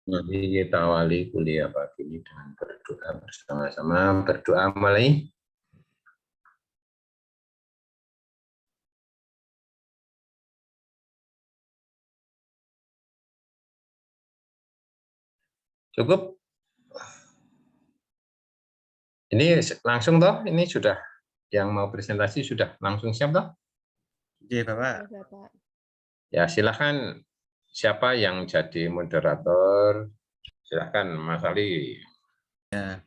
Mari kita awali kuliah pagi ini dengan berdoa bersama-sama. Berdoa mulai. Cukup? Ini langsung toh? Ini sudah yang mau presentasi sudah langsung siap toh? Iya, Bapak. Ya, silakan siapa yang jadi moderator? Silakan Mas Ali. Ya.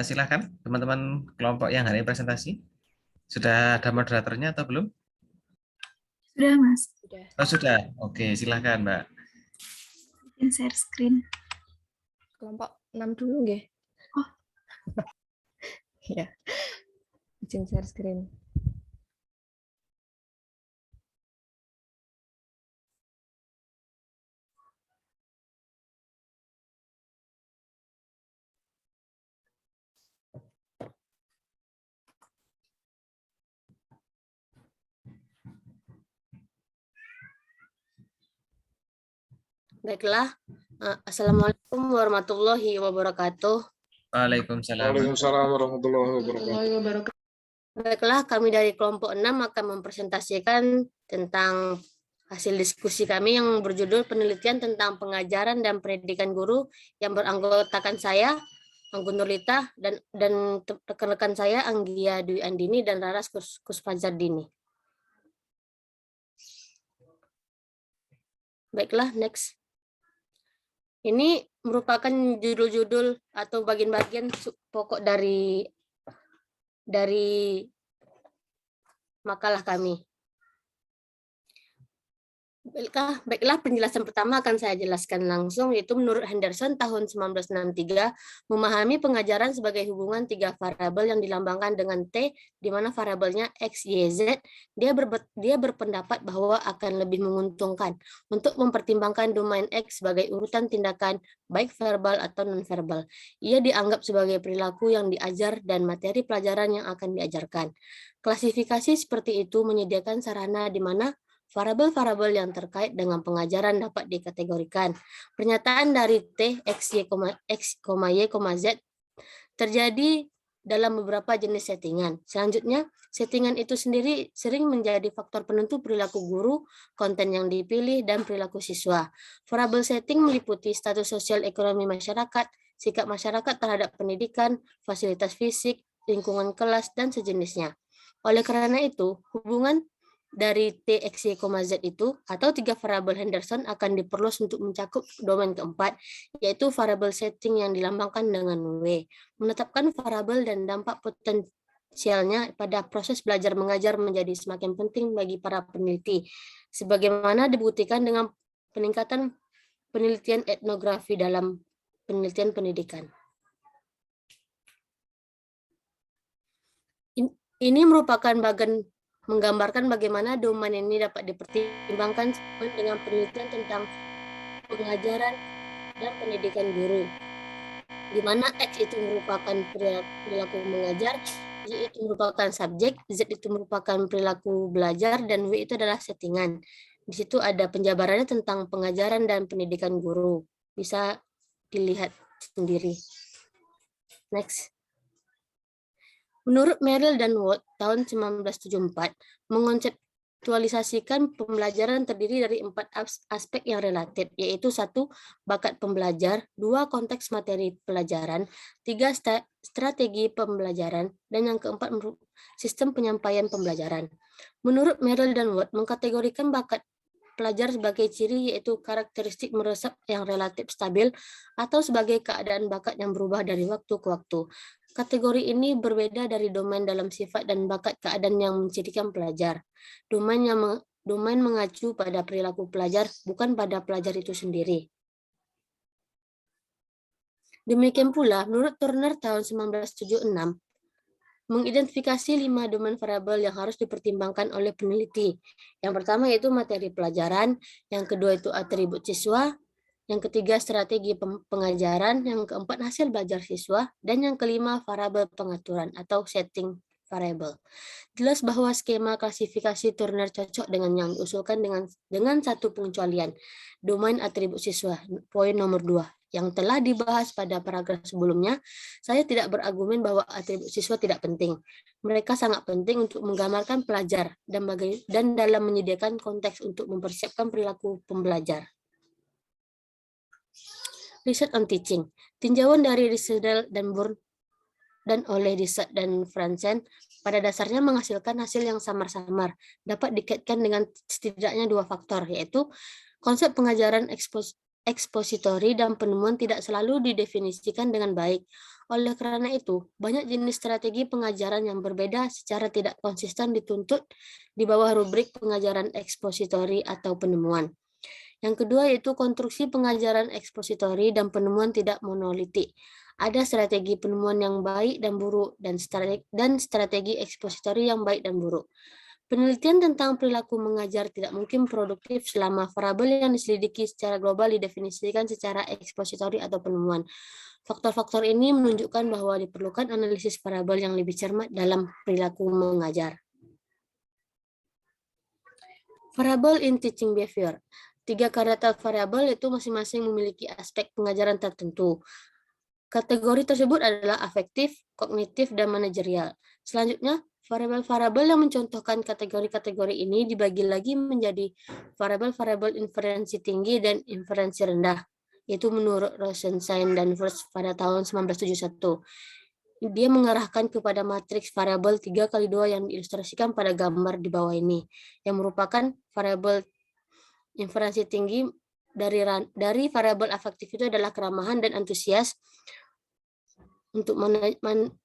Silakan teman-teman kelompok yang hari ini presentasi. Sudah ada moderatornya atau belum? Sudah, Mas. Sudah. Oh, sudah. Oke, silakan, Mbak. Bikin share screen. Kelompok 6 dulu nggih. Oh. Ya. Izin share screen. Baiklah, Assalamualaikum warahmatullahi wabarakatuh. Waalaikumsalam. Waalaikumsalam warahmatullahi wabarakatuh. Baiklah, kami dari kelompok 6 akan mempresentasikan tentang hasil diskusi kami yang berjudul penelitian tentang pengajaran dan pendidikan guru yang beranggotakan saya, Anggun Nurlita, dan rekan-rekan saya Anggia Dwi Andini dan Raras Kusfazardini. Baiklah, next. Ini merupakan judul-judul atau bagian-bagian pokok dari makalah kami. Baiklah, penjelasan pertama akan saya jelaskan langsung, yaitu menurut Henderson tahun 1963, memahami pengajaran sebagai hubungan tiga variabel yang dilambangkan dengan T, di mana variabelnya X, Y, Z. Dia berpendapat bahwa akan lebih menguntungkan untuk mempertimbangkan domain X sebagai urutan tindakan, baik verbal atau non-verbal. Ia dianggap sebagai perilaku yang diajar dan materi pelajaran yang akan diajarkan. Klasifikasi seperti itu menyediakan sarana di mana variabel-variabel yang terkait dengan pengajaran dapat dikategorikan. Pernyataan dari T, X, Y, Z terjadi dalam beberapa jenis settingan. Selanjutnya, settingan itu sendiri sering menjadi faktor penentu perilaku guru, konten yang dipilih, dan perilaku siswa. Variabel setting meliputi status sosial ekonomi masyarakat, sikap masyarakat terhadap pendidikan, fasilitas fisik, lingkungan kelas, dan sejenisnya. Oleh karena itu, hubungan dari T, X, Y, Z itu atau tiga variabel Henderson akan diperluas untuk mencakup domain keempat, yaitu variabel setting yang dilambangkan dengan W. Menetapkan variabel dan dampak potensialnya pada proses belajar mengajar menjadi semakin penting bagi para peneliti, sebagaimana dibuktikan dengan peningkatan penelitian etnografi dalam penelitian pendidikan. Ini merupakan bagian menggambarkan bagaimana domain ini dapat dipertimbangkan dengan penelitian tentang pengajaran dan pendidikan guru, di mana X itu merupakan perilaku mengajar, Y itu merupakan subjek, Z itu merupakan perilaku belajar, dan W itu adalah settingan. Di situ ada penjabarannya tentang pengajaran dan pendidikan guru. Bisa dilihat sendiri. Next. Menurut Merrill dan Watt tahun 1974, mengkonseptualisasikan pembelajaran terdiri dari 4 aspek yang relatif, yaitu 1. Bakat pembelajar, 2. Konteks materi pelajaran, 3. Strategi pembelajaran, dan yang keempat, sistem penyampaian pembelajaran. Menurut Merrill dan Watt, mengkategorikan bakat pelajar sebagai ciri, yaitu karakteristik meresap yang relatif stabil, atau sebagai keadaan bakat yang berubah dari waktu ke waktu. Kategori ini berbeda dari domain dalam sifat dan bakat keadaan yang mencirikan pelajar. Domain mengacu pada perilaku pelajar, bukan pada pelajar itu sendiri. Demikian pula, menurut Turner tahun 1976, mengidentifikasi 5 domain variabel yang harus dipertimbangkan oleh peneliti. Yang pertama yaitu materi pelajaran, yang kedua itu atribut siswa, yang ketiga strategi pengajaran, yang keempat hasil belajar siswa, dan yang kelima variabel pengaturan atau setting variabel. Jelas bahwa skema klasifikasi Turner cocok dengan yang diusulkan dengan satu pengecualian, domain atribut siswa, poin nomor 2, yang telah dibahas pada paragraf sebelumnya. Saya tidak berargumen bahwa atribut siswa tidak penting. Mereka sangat penting untuk menggambarkan pelajar dan dalam menyediakan konteks untuk mempersiapkan perilaku pembelajar. Research on teaching. Tinjauan dari Risedal dan Bourne dan oleh Dissat dan Franzen pada dasarnya menghasilkan hasil yang samar-samar, dapat dikaitkan dengan setidaknya 2 faktor, yaitu konsep pengajaran ekspositori dan penemuan tidak selalu didefinisikan dengan baik. Oleh karena itu, banyak jenis strategi pengajaran yang berbeda secara tidak konsisten dituntut di bawah rubrik pengajaran ekspositori atau penemuan. Yang kedua yaitu konstruksi pengajaran ekspositori dan penemuan tidak monolitik. Ada strategi penemuan yang baik dan buruk dan strategi ekspositori yang baik dan buruk. Penelitian tentang perilaku mengajar tidak mungkin produktif selama variabel yang diselidiki secara global didefinisikan secara ekspositori atau penemuan. Faktor-faktor ini menunjukkan bahwa diperlukan analisis variabel yang lebih cermat dalam perilaku mengajar. Variable in teaching behavior. 3 karakter variabel itu masing-masing memiliki aspek pengajaran tertentu. Kategori tersebut adalah afektif, kognitif, dan manajerial. Selanjutnya, variabel-variabel yang mencontohkan kategori-kategori ini dibagi lagi menjadi variabel-variabel inferensi tinggi dan inferensi rendah, yaitu menurut Rosenstein dan First pada tahun 1971. Dia mengarahkan kepada matriks variabel 3x2 yang diilustrasikan pada gambar di bawah ini, yang merupakan variabel inferensi tinggi dari variabel afektif itu adalah keramahan dan antusias. Untuk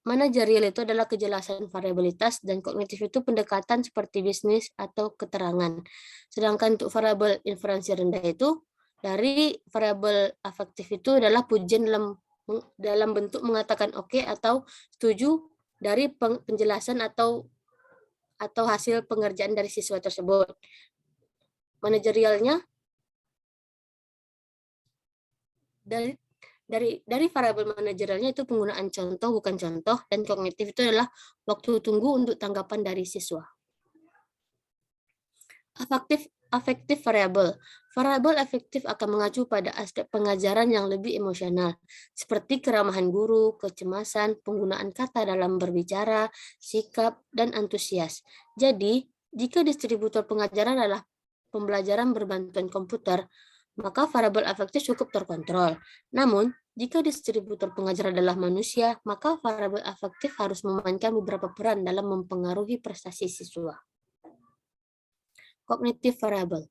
manajerial itu adalah kejelasan variabilitas, dan kognitif itu pendekatan seperti bisnis atau keterangan. Sedangkan untuk variabel inferensi rendah itu dari variabel afektif itu adalah pujian dalam bentuk mengatakan oke atau setuju dari penjelasan atau hasil pengerjaan dari siswa tersebut. Manajerialnya dari variabel manajerialnya itu penggunaan contoh bukan contoh, dan kognitif itu adalah waktu tunggu untuk tanggapan dari siswa. Afektif variabel. Variabel afektif akan mengacu pada aspek pengajaran yang lebih emosional, seperti keramahan guru, kecemasan, penggunaan kata dalam berbicara, sikap, dan antusias. Jadi, jika distributor pengajaran adalah pembelajaran berbantuan komputer, maka variabel afektif cukup terkontrol. Namun, jika distributor pengajar adalah manusia, maka variabel afektif harus memainkan beberapa peran dalam mempengaruhi prestasi siswa. Kognitif variabel.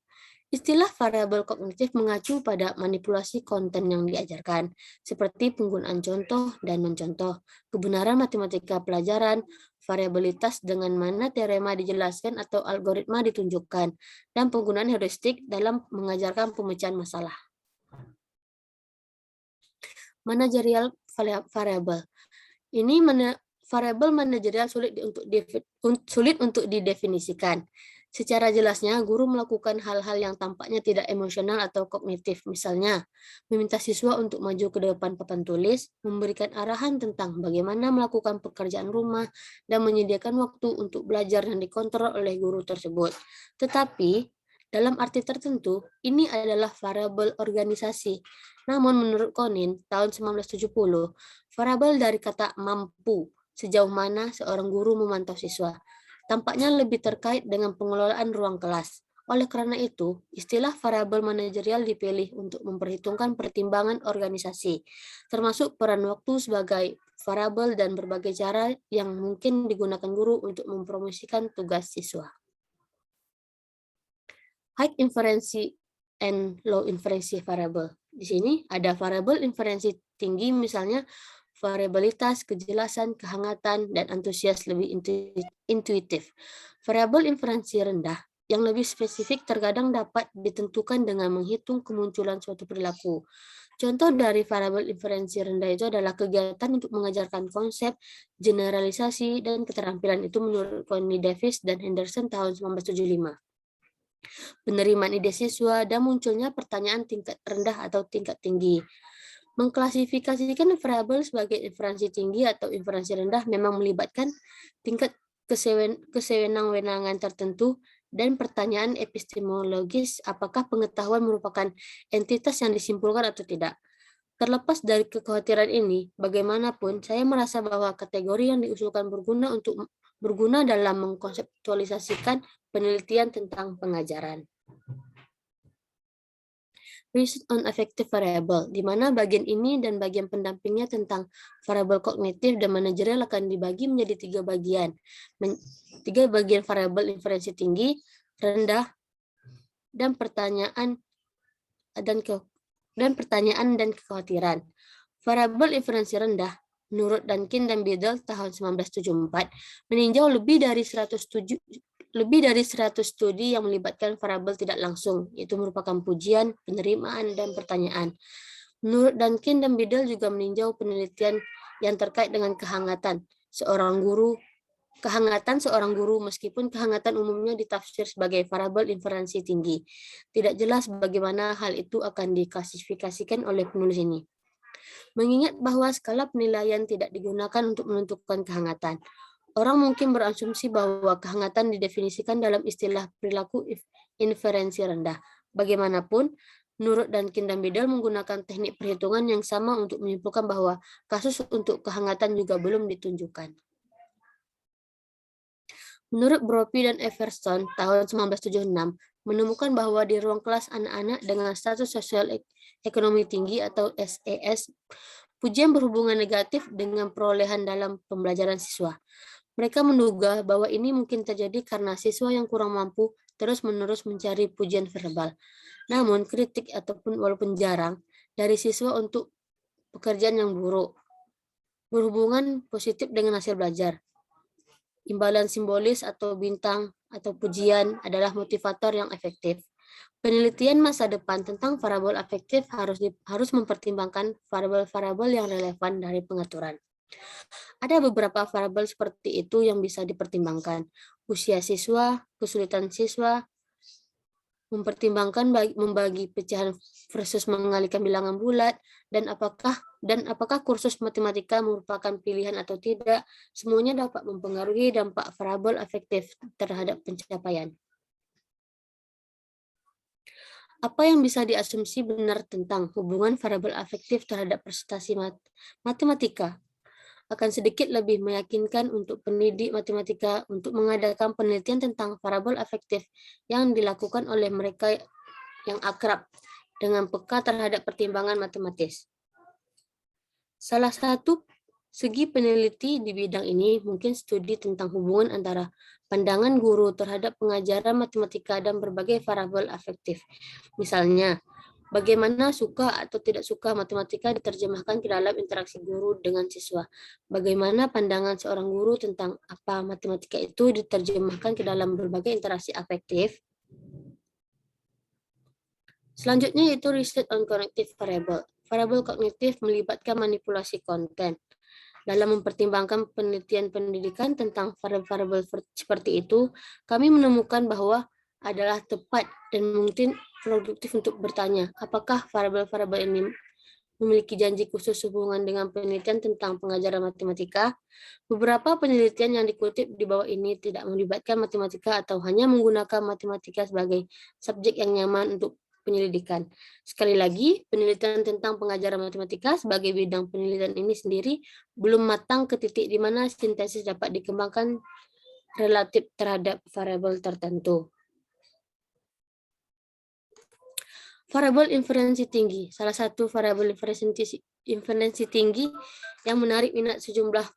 Istilah variabel kognitif mengacu pada manipulasi konten yang diajarkan, seperti penggunaan contoh dan mencontoh, kebenaran matematika pelajaran, variabilitas dengan mana teorema dijelaskan atau algoritma ditunjukkan, dan penggunaan heuristik dalam mengajarkan pemecahan masalah. Manajerial variabel. Ini variabel manajerial sulit untuk didefinisikan. Secara jelasnya, guru melakukan hal-hal yang tampaknya tidak emosional atau kognitif, misalnya meminta siswa untuk maju ke depan papan tulis, memberikan arahan tentang bagaimana melakukan pekerjaan rumah, dan menyediakan waktu untuk belajar yang dikontrol oleh guru tersebut. Tetapi, dalam arti tertentu, ini adalah variabel organisasi. Namun menurut Konin, tahun 1970, variabel dari kata mampu, sejauh mana seorang guru memantau siswa, tampaknya lebih terkait dengan pengelolaan ruang kelas. Oleh karena itu, istilah variabel manajerial dipilih untuk memperhitungkan pertimbangan organisasi, termasuk peran waktu sebagai variabel dan berbagai cara yang mungkin digunakan guru untuk mempromosikan tugas siswa. High inferensi and low inferensi variable. Di sini ada variabel inferensi tinggi, misalnya variabilitas, kejelasan, kehangatan, dan antusias lebih intuitif. Variabel inferensi rendah yang lebih spesifik terkadang dapat ditentukan dengan menghitung kemunculan suatu perilaku. Contoh dari variabel inferensi rendah itu adalah kegiatan untuk mengajarkan konsep, generalisasi, dan keterampilan. Itu menurut Connie Davis dan Henderson tahun 1975. Penerimaan ide siswa dan munculnya pertanyaan tingkat rendah atau tingkat tinggi. Mengklasifikasikan variabel sebagai inferensi tinggi atau inferensi rendah memang melibatkan tingkat kesewenang-wenangan tertentu dan pertanyaan epistemologis apakah pengetahuan merupakan entitas yang disimpulkan atau tidak. Terlepas dari kekhawatiran ini, bagaimanapun saya merasa bahwa kategori yang diusulkan berguna dalam mengkonseptualisasikan penelitian tentang pengajaran. Research on Affective Variable, di mana bagian ini dan bagian pendampingnya tentang variabel kognitif dan manajerial akan dibagi menjadi 3 bagian. 3 bagian variabel inferensi tinggi, rendah, dan pertanyaan dan kekhawatiran. Variabel inferensi rendah, menurut Duncan dan Biddle tahun 1974, meninjau lebih dari 100 studi yang melibatkan variabel tidak langsung, yaitu merupakan pujian, penerimaan, dan pertanyaan. Menurut Duncan dan Biddle juga meninjau penelitian yang terkait dengan kehangatan seorang guru, meskipun kehangatan umumnya ditafsir sebagai variabel inferensi tinggi. Tidak jelas bagaimana hal itu akan diklasifikasikan oleh penulis ini. Mengingat bahwa skala penilaian tidak digunakan untuk menentukan kehangatan, orang mungkin berasumsi bahwa kehangatan didefinisikan dalam istilah perilaku inferensi rendah. Bagaimanapun, menurut Duncan dan Biddle menggunakan teknik perhitungan yang sama untuk menyimpulkan bahwa kasus untuk kehangatan juga belum ditunjukkan. Menurut Brophy dan Everson tahun 1976, menemukan bahwa di ruang kelas anak-anak dengan status sosial ekonomi tinggi atau SES, pujian berhubungan negatif dengan perolehan dalam pembelajaran siswa. Mereka menduga bahwa ini mungkin terjadi karena siswa yang kurang mampu terus-menerus mencari pujian verbal. Namun, kritik walaupun jarang dari siswa untuk pekerjaan yang buruk berhubungan positif dengan hasil belajar. Imbalan simbolis atau bintang atau pujian adalah motivator yang efektif. Penelitian masa depan tentang variabel afektif harus mempertimbangkan variabel-variabel yang relevan dari pengaturan. Ada beberapa variabel seperti itu yang bisa dipertimbangkan. Usia siswa, kesulitan siswa, mempertimbangkan membagi pecahan versus mengalihkan bilangan bulat, dan apakah kursus matematika merupakan pilihan atau tidak, semuanya dapat mempengaruhi dampak variabel afektif terhadap pencapaian. Apa yang bisa diasumsi benar tentang hubungan variabel afektif terhadap prestasi matematika? Akan sedikit lebih meyakinkan untuk pendidik matematika untuk mengadakan penelitian tentang variabel afektif yang dilakukan oleh mereka yang akrab dengan peka terhadap pertimbangan matematis. Salah satu segi peneliti di bidang ini mungkin studi tentang hubungan antara pandangan guru terhadap pengajaran matematika dan berbagai variabel afektif. Misalnya, bagaimana suka atau tidak suka matematika diterjemahkan ke dalam interaksi guru dengan siswa. Bagaimana pandangan seorang guru tentang apa matematika itu diterjemahkan ke dalam berbagai interaksi afektif. Selanjutnya yaitu research on cognitive variable. Variabel kognitif melibatkan manipulasi konten. Dalam mempertimbangkan penelitian pendidikan tentang variabel seperti itu, kami menemukan bahwa adalah tepat dan mungkin produktif untuk bertanya, apakah variabel-variabel ini memiliki janji khusus hubungan dengan penelitian tentang pengajaran matematika? Beberapa penelitian yang dikutip di bawah ini tidak melibatkan matematika atau hanya menggunakan matematika sebagai subjek yang nyaman untuk penyelidikan. Sekali lagi, penelitian tentang pengajaran matematika sebagai bidang penelitian ini sendiri belum matang ke titik di mana sintesis dapat dikembangkan relatif terhadap variabel tertentu. Variabel inferensi tinggi, salah satu variabel inferensi tinggi yang menarik minat sejumlah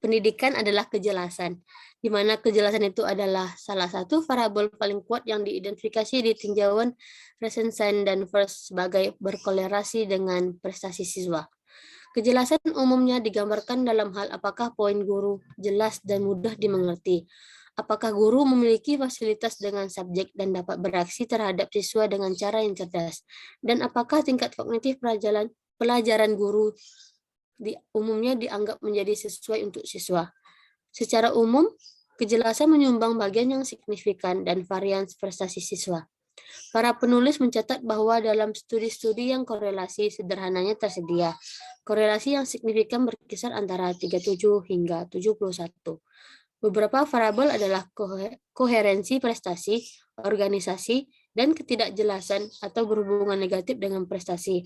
pendidikan adalah kejelasan, di mana kejelasan itu adalah salah satu variabel paling kuat yang diidentifikasi di tinjauan Rosenstein-Danvers sebagai berkolerasi dengan prestasi siswa. Kejelasan umumnya digambarkan dalam hal apakah poin guru jelas dan mudah dimengerti. Apakah guru memiliki fasilitas dengan subjek dan dapat bereaksi terhadap siswa dengan cara yang cerdas? Dan apakah tingkat kognitif pelajaran guru umumnya dianggap menjadi sesuai untuk siswa? Secara umum, kejelasan menyumbang bagian yang signifikan dan varians prestasi siswa. Para penulis mencatat bahwa dalam studi-studi yang korelasi sederhananya tersedia, korelasi yang signifikan berkisar antara 37 hingga 71. Beberapa variabel adalah koherensi prestasi, organisasi, dan ketidakjelasan atau berhubungan negatif dengan prestasi.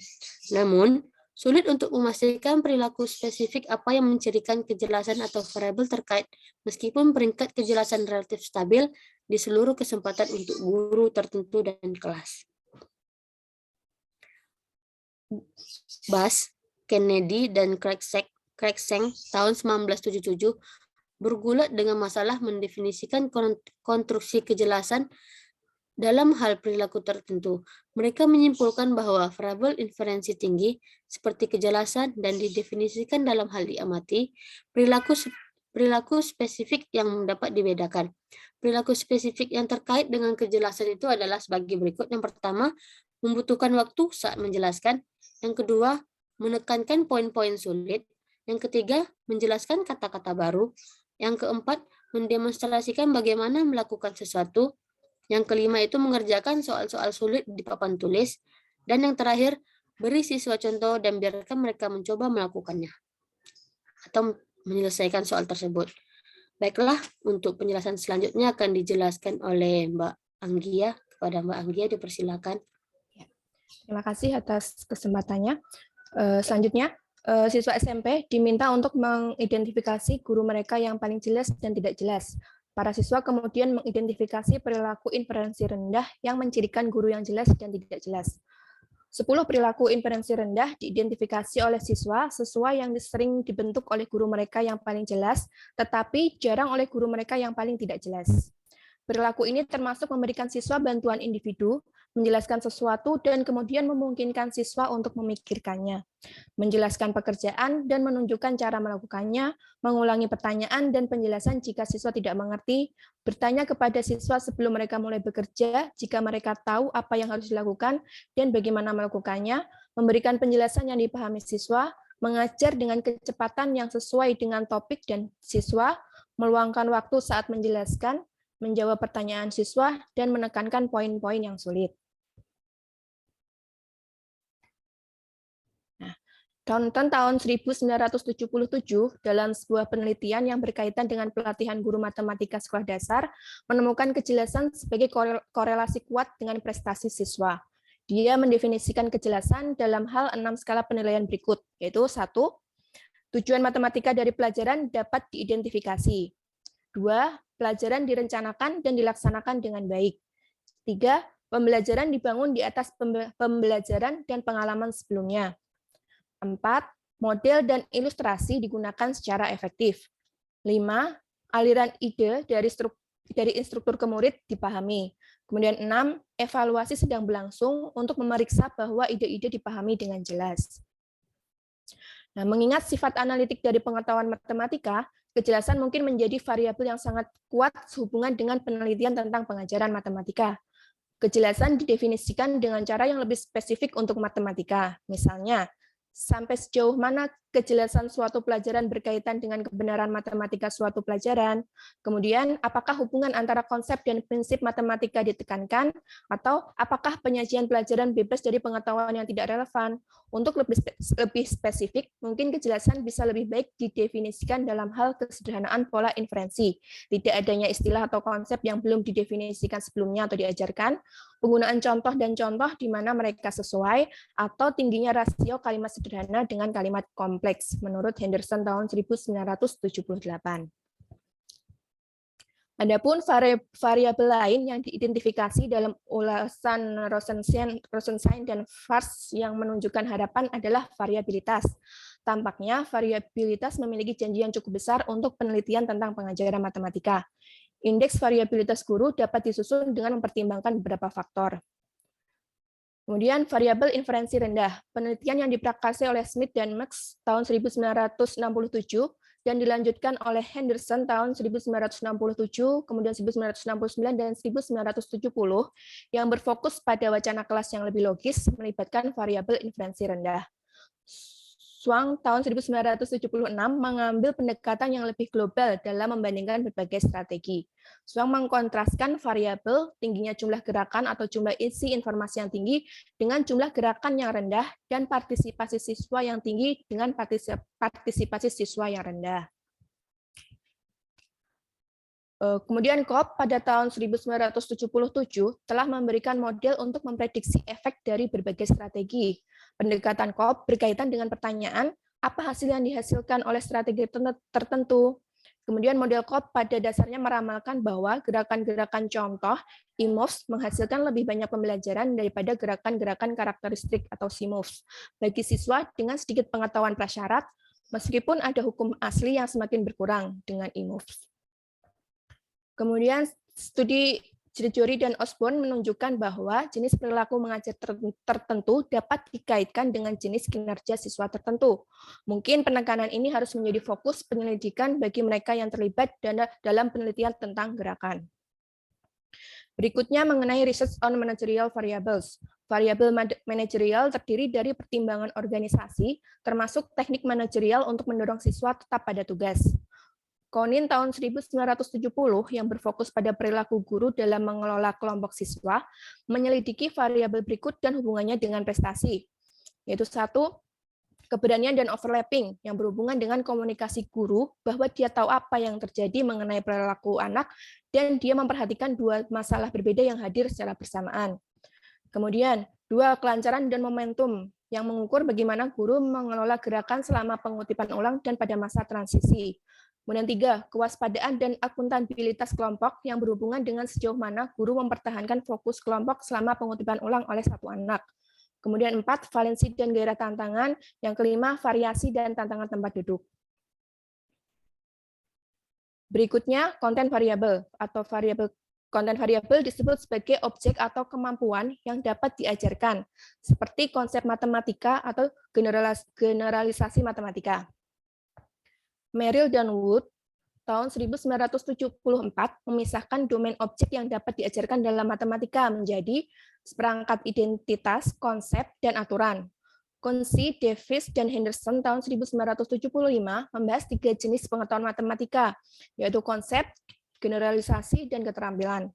Namun, sulit untuk memastikan perilaku spesifik apa yang mencirikan kejelasan atau variabel terkait, meskipun peringkat kejelasan relatif stabil di seluruh kesempatan untuk guru tertentu dan kelas. Bass, Kennedy, dan Cruikshank tahun 1977 bergulat dengan masalah mendefinisikan konstruksi kejelasan dalam hal perilaku tertentu. Mereka menyimpulkan bahwa variabel inferensi tinggi seperti kejelasan dan didefinisikan dalam hal diamati, perilaku spesifik yang dapat dibedakan. Perilaku spesifik yang terkait dengan kejelasan itu adalah sebagai berikut. Yang pertama, membutuhkan waktu saat menjelaskan. Yang kedua, menekankan poin-poin sulit. Yang ketiga, menjelaskan kata-kata baru. Yang keempat, mendemonstrasikan bagaimana melakukan sesuatu. Yang kelima itu mengerjakan soal-soal sulit di papan tulis. Dan yang terakhir, beri siswa contoh dan biarkan mereka mencoba melakukannya atau menyelesaikan soal tersebut. Baiklah, untuk penjelasan selanjutnya akan dijelaskan oleh Mbak Anggia. Kepada Mbak Anggia, dipersilakan. Terima kasih atas kesempatannya. Selanjutnya, siswa SMP diminta untuk mengidentifikasi guru mereka yang paling jelas dan tidak jelas. Para siswa kemudian mengidentifikasi perilaku inferensi rendah yang mencirikan guru yang jelas dan tidak jelas. 10 perilaku inferensi rendah diidentifikasi oleh siswa sesuai yang sering dibentuk oleh guru mereka yang paling jelas, tetapi jarang oleh guru mereka yang paling tidak jelas. Perilaku ini termasuk memberikan siswa bantuan individu, menjelaskan sesuatu, dan kemudian memungkinkan siswa untuk memikirkannya, menjelaskan pekerjaan dan menunjukkan cara melakukannya, mengulangi pertanyaan dan penjelasan jika siswa tidak mengerti, bertanya kepada siswa sebelum mereka mulai bekerja jika mereka tahu apa yang harus dilakukan dan bagaimana melakukannya, memberikan penjelasan yang dipahami siswa, mengajar dengan kecepatan yang sesuai dengan topik dan siswa, meluangkan waktu saat menjelaskan, menjawab pertanyaan siswa, dan menekankan poin-poin yang sulit. Nah, Thornton tahun 1977 dalam sebuah penelitian yang berkaitan dengan pelatihan guru matematika sekolah dasar menemukan kejelasan sebagai korelasi kuat dengan prestasi siswa. Dia mendefinisikan kejelasan dalam hal 6 skala penilaian berikut, yaitu 1. Tujuan matematika dari pelajaran dapat diidentifikasi. 2. Pelajaran direncanakan dan dilaksanakan dengan baik. 3. Pembelajaran dibangun di atas pembelajaran dan pengalaman sebelumnya. 4. Model dan ilustrasi digunakan secara efektif. 5. Aliran ide dari instruktur ke murid dipahami. Kemudian 6. Evaluasi sedang berlangsung untuk memeriksa bahwa ide-ide dipahami dengan jelas. Nah, mengingat sifat analitik dari pengetahuan matematika, kejelasan mungkin menjadi variabel yang sangat kuat sehubungan dengan penelitian tentang pengajaran matematika. Kejelasan didefinisikan dengan cara yang lebih spesifik untuk matematika. Misalnya, sampai sejauh mana kejelasan suatu pelajaran berkaitan dengan kebenaran matematika suatu pelajaran, kemudian apakah hubungan antara konsep dan prinsip matematika ditekankan, atau apakah penyajian pelajaran bebas dari pengetahuan yang tidak relevan. Untuk lebih spesifik, mungkin kejelasan bisa lebih baik didefinisikan dalam hal kesederhanaan pola inferensi, tidak adanya istilah atau konsep yang belum didefinisikan sebelumnya atau diajarkan, penggunaan contoh dan contoh di mana mereka sesuai, atau tingginya rasio kalimat sederhana dengan kalimat kompleks, menurut Henderson tahun 1978. Adapun variabel lain yang diidentifikasi dalam ulasan Rosenstein dan Fars yang menunjukkan harapan adalah variabilitas. Tampaknya variabilitas memiliki janji yang cukup besar untuk penelitian tentang pengajaran matematika. Indeks variabilitas guru dapat disusun dengan mempertimbangkan beberapa faktor. Kemudian variabel inferensi rendah, penelitian yang diprakarsai oleh Smith dan Max tahun 1967 dan dilanjutkan oleh Henderson tahun 1967, kemudian 1969 dan 1970 yang berfokus pada wacana kelas yang lebih logis melibatkan variabel inferensi rendah. Shuang tahun 1976 mengambil pendekatan yang lebih global dalam membandingkan berbagai strategi. Shuang mengkontraskan variabel tingginya jumlah gerakan atau jumlah isi informasi yang tinggi dengan jumlah gerakan yang rendah dan partisipasi siswa yang tinggi dengan partisipasi siswa yang rendah. Kemudian Cobb pada tahun 1977 telah memberikan model untuk memprediksi efek dari berbagai strategi. Pendekatan Cobb berkaitan dengan pertanyaan, apa hasil yang dihasilkan oleh strategi tertentu? Kemudian model Cobb pada dasarnya meramalkan bahwa gerakan-gerakan contoh, E-moves, menghasilkan lebih banyak pembelajaran daripada gerakan-gerakan karakteristik atau C-moves. Bagi siswa dengan sedikit pengetahuan prasyarat, meskipun ada hukum asli yang semakin berkurang dengan E-moves. Kemudian studi Gregory dan Osborne menunjukkan bahwa jenis perilaku mengajar tertentu dapat dikaitkan dengan jenis kinerja siswa tertentu. Mungkin penekanan ini harus menjadi fokus penyelidikan bagi mereka yang terlibat dalam penelitian tentang gerakan. Berikutnya mengenai research on managerial variables. Variabel manajerial terdiri dari pertimbangan organisasi, termasuk teknik manajerial untuk mendorong siswa tetap pada tugas. Konin tahun 1970 yang berfokus pada perilaku guru dalam mengelola kelompok siswa menyelidiki variabel berikut dan hubungannya dengan prestasi, yaitu 1. Keberanian dan overlapping yang berhubungan dengan komunikasi guru bahwa dia tahu apa yang terjadi mengenai perilaku anak dan dia memperhatikan dua masalah berbeda yang hadir secara bersamaan. Kemudian 2. Kelancaran dan momentum yang mengukur bagaimana guru mengelola gerakan selama pengutipan ulang dan pada masa transisi. Kemudian 3, kewaspadaan dan akuntabilitas kelompok yang berhubungan dengan sejauh mana guru mempertahankan fokus kelompok selama pengutipan ulang oleh satu anak. Kemudian 4, valensi dan gairah tantangan. Yang kelima, variasi dan tantangan tempat duduk. Berikutnya, konten variabel atau konten variabel disebut sebagai objek atau kemampuan yang dapat diajarkan, seperti konsep matematika atau generalisasi matematika. Merrill dan Wood tahun 1974 memisahkan domain objek yang dapat diajarkan dalam matematika menjadi seperangkat identitas, konsep, dan aturan. Kunci, Davis, dan Henderson tahun 1975 membahas 3 jenis pengetahuan matematika, yaitu konsep, generalisasi, dan keterampilan.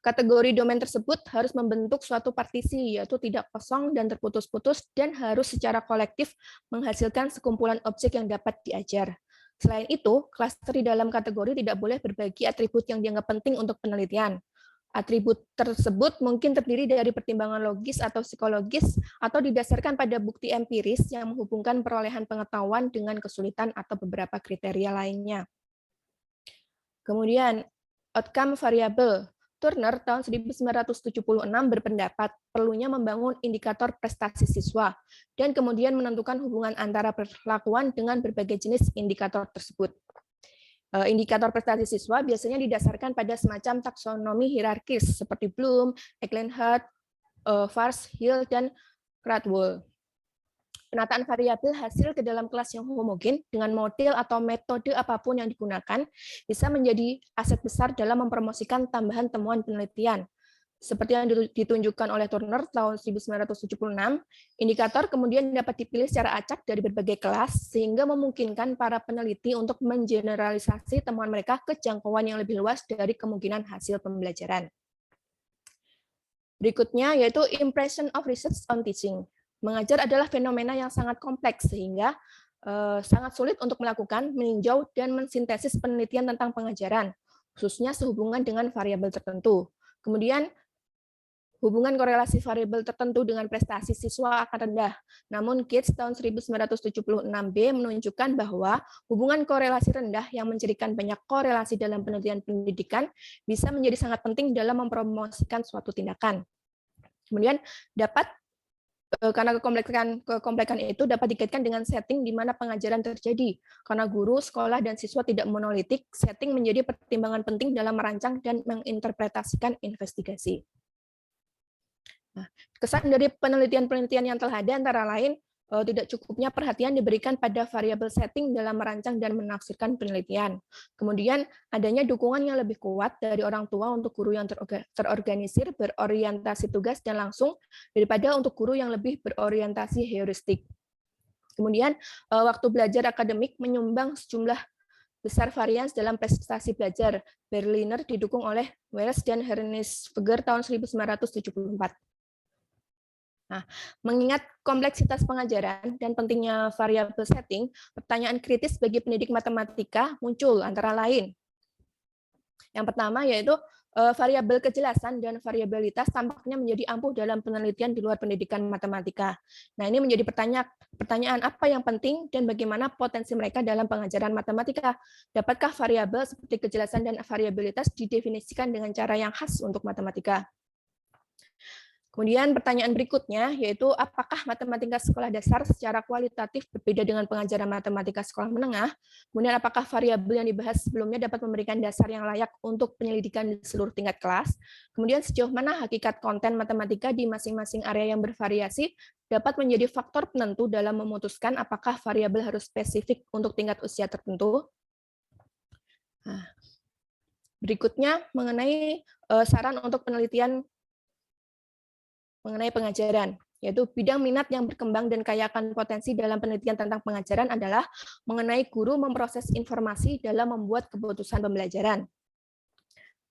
Kategori domain tersebut harus membentuk suatu partisi, yaitu tidak kosong dan terputus-putus, dan harus secara kolektif menghasilkan sekumpulan objek yang dapat diajar. Selain itu, klaster di dalam kategori tidak boleh berbagi atribut yang dianggap penting untuk penelitian. Atribut tersebut mungkin terdiri dari pertimbangan logis atau psikologis, atau didasarkan pada bukti empiris yang menghubungkan perolehan pengetahuan dengan kesulitan atau beberapa kriteria lainnya. Kemudian, outcome variable. Turner tahun 1976 berpendapat perlunya membangun indikator prestasi siswa dan kemudian menentukan hubungan antara perlakuan dengan berbagai jenis indikator tersebut. Indikator prestasi siswa biasanya didasarkan pada semacam taksonomi hierarkis seperti Bloom, Ecklenhard, Fars, Hill, dan Cradwell. Penataan variabel hasil ke dalam kelas yang homogen dengan model atau metode apapun yang digunakan bisa menjadi aset besar dalam mempromosikan tambahan temuan penelitian. Seperti yang ditunjukkan oleh Turner tahun 1976, indikator kemudian dapat dipilih secara acak dari berbagai kelas sehingga memungkinkan para peneliti untuk mengeneralisasi temuan mereka ke jangkauan yang lebih luas dari kemungkinan hasil pembelajaran. Berikutnya yaitu impression of research on teaching. Mengajar adalah fenomena yang sangat kompleks sehingga sangat sulit untuk melakukan, meninjau, dan mensintesis penelitian tentang pengajaran, khususnya sehubungan dengan variabel tertentu. Kemudian, hubungan korelasi variabel tertentu dengan prestasi siswa akan rendah. Namun, Gates tahun 1976b menunjukkan bahwa hubungan korelasi rendah yang mencirikan banyak korelasi dalam penelitian pendidikan bisa menjadi sangat penting dalam mempromosikan suatu tindakan. Kemudian, karena kekomplekan itu dapat dikaitkan dengan setting di mana pengajaran terjadi. Karena guru, sekolah, dan siswa tidak monolitik, setting menjadi pertimbangan penting dalam merancang dan menginterpretasikan investigasi. Nah, kesan dari penelitian-penelitian yang telah ada antara lain, tidak cukupnya perhatian diberikan pada variabel setting dalam merancang dan menafsirkan penelitian. Kemudian adanya dukungan yang lebih kuat dari orang tua untuk guru yang terorganisir, berorientasi tugas dan langsung daripada untuk guru yang lebih berorientasi heuristik. Kemudian waktu belajar akademik menyumbang sejumlah besar varians dalam prestasi belajar. Berliner didukung oleh Wells dan Hernisberger tahun 1974. Nah, mengingat kompleksitas pengajaran dan pentingnya variabel setting, pertanyaan kritis bagi pendidik matematika muncul antara lain. Yang pertama yaitu variabel kejelasan dan variabilitas tampaknya menjadi ampuh dalam penelitian di luar pendidikan matematika. Nah, ini menjadi pertanyaan apa yang penting dan bagaimana potensi mereka dalam pengajaran matematika. Dapatkah variabel seperti kejelasan dan variabilitas didefinisikan dengan cara yang khas untuk matematika? Kemudian pertanyaan berikutnya yaitu apakah matematika sekolah dasar secara kualitatif berbeda dengan pengajaran matematika sekolah menengah? Kemudian apakah variabel yang dibahas sebelumnya dapat memberikan dasar yang layak untuk penyelidikan di seluruh tingkat kelas? Kemudian sejauh mana hakikat konten matematika di masing-masing area yang bervariasi dapat menjadi faktor penentu dalam memutuskan apakah variabel harus spesifik untuk tingkat usia tertentu? Nah, berikutnya mengenai saran untuk penelitian mengenai pengajaran, yaitu bidang minat yang berkembang dan kaya akan potensi dalam penelitian tentang pengajaran adalah mengenai guru memproses informasi dalam membuat keputusan pembelajaran.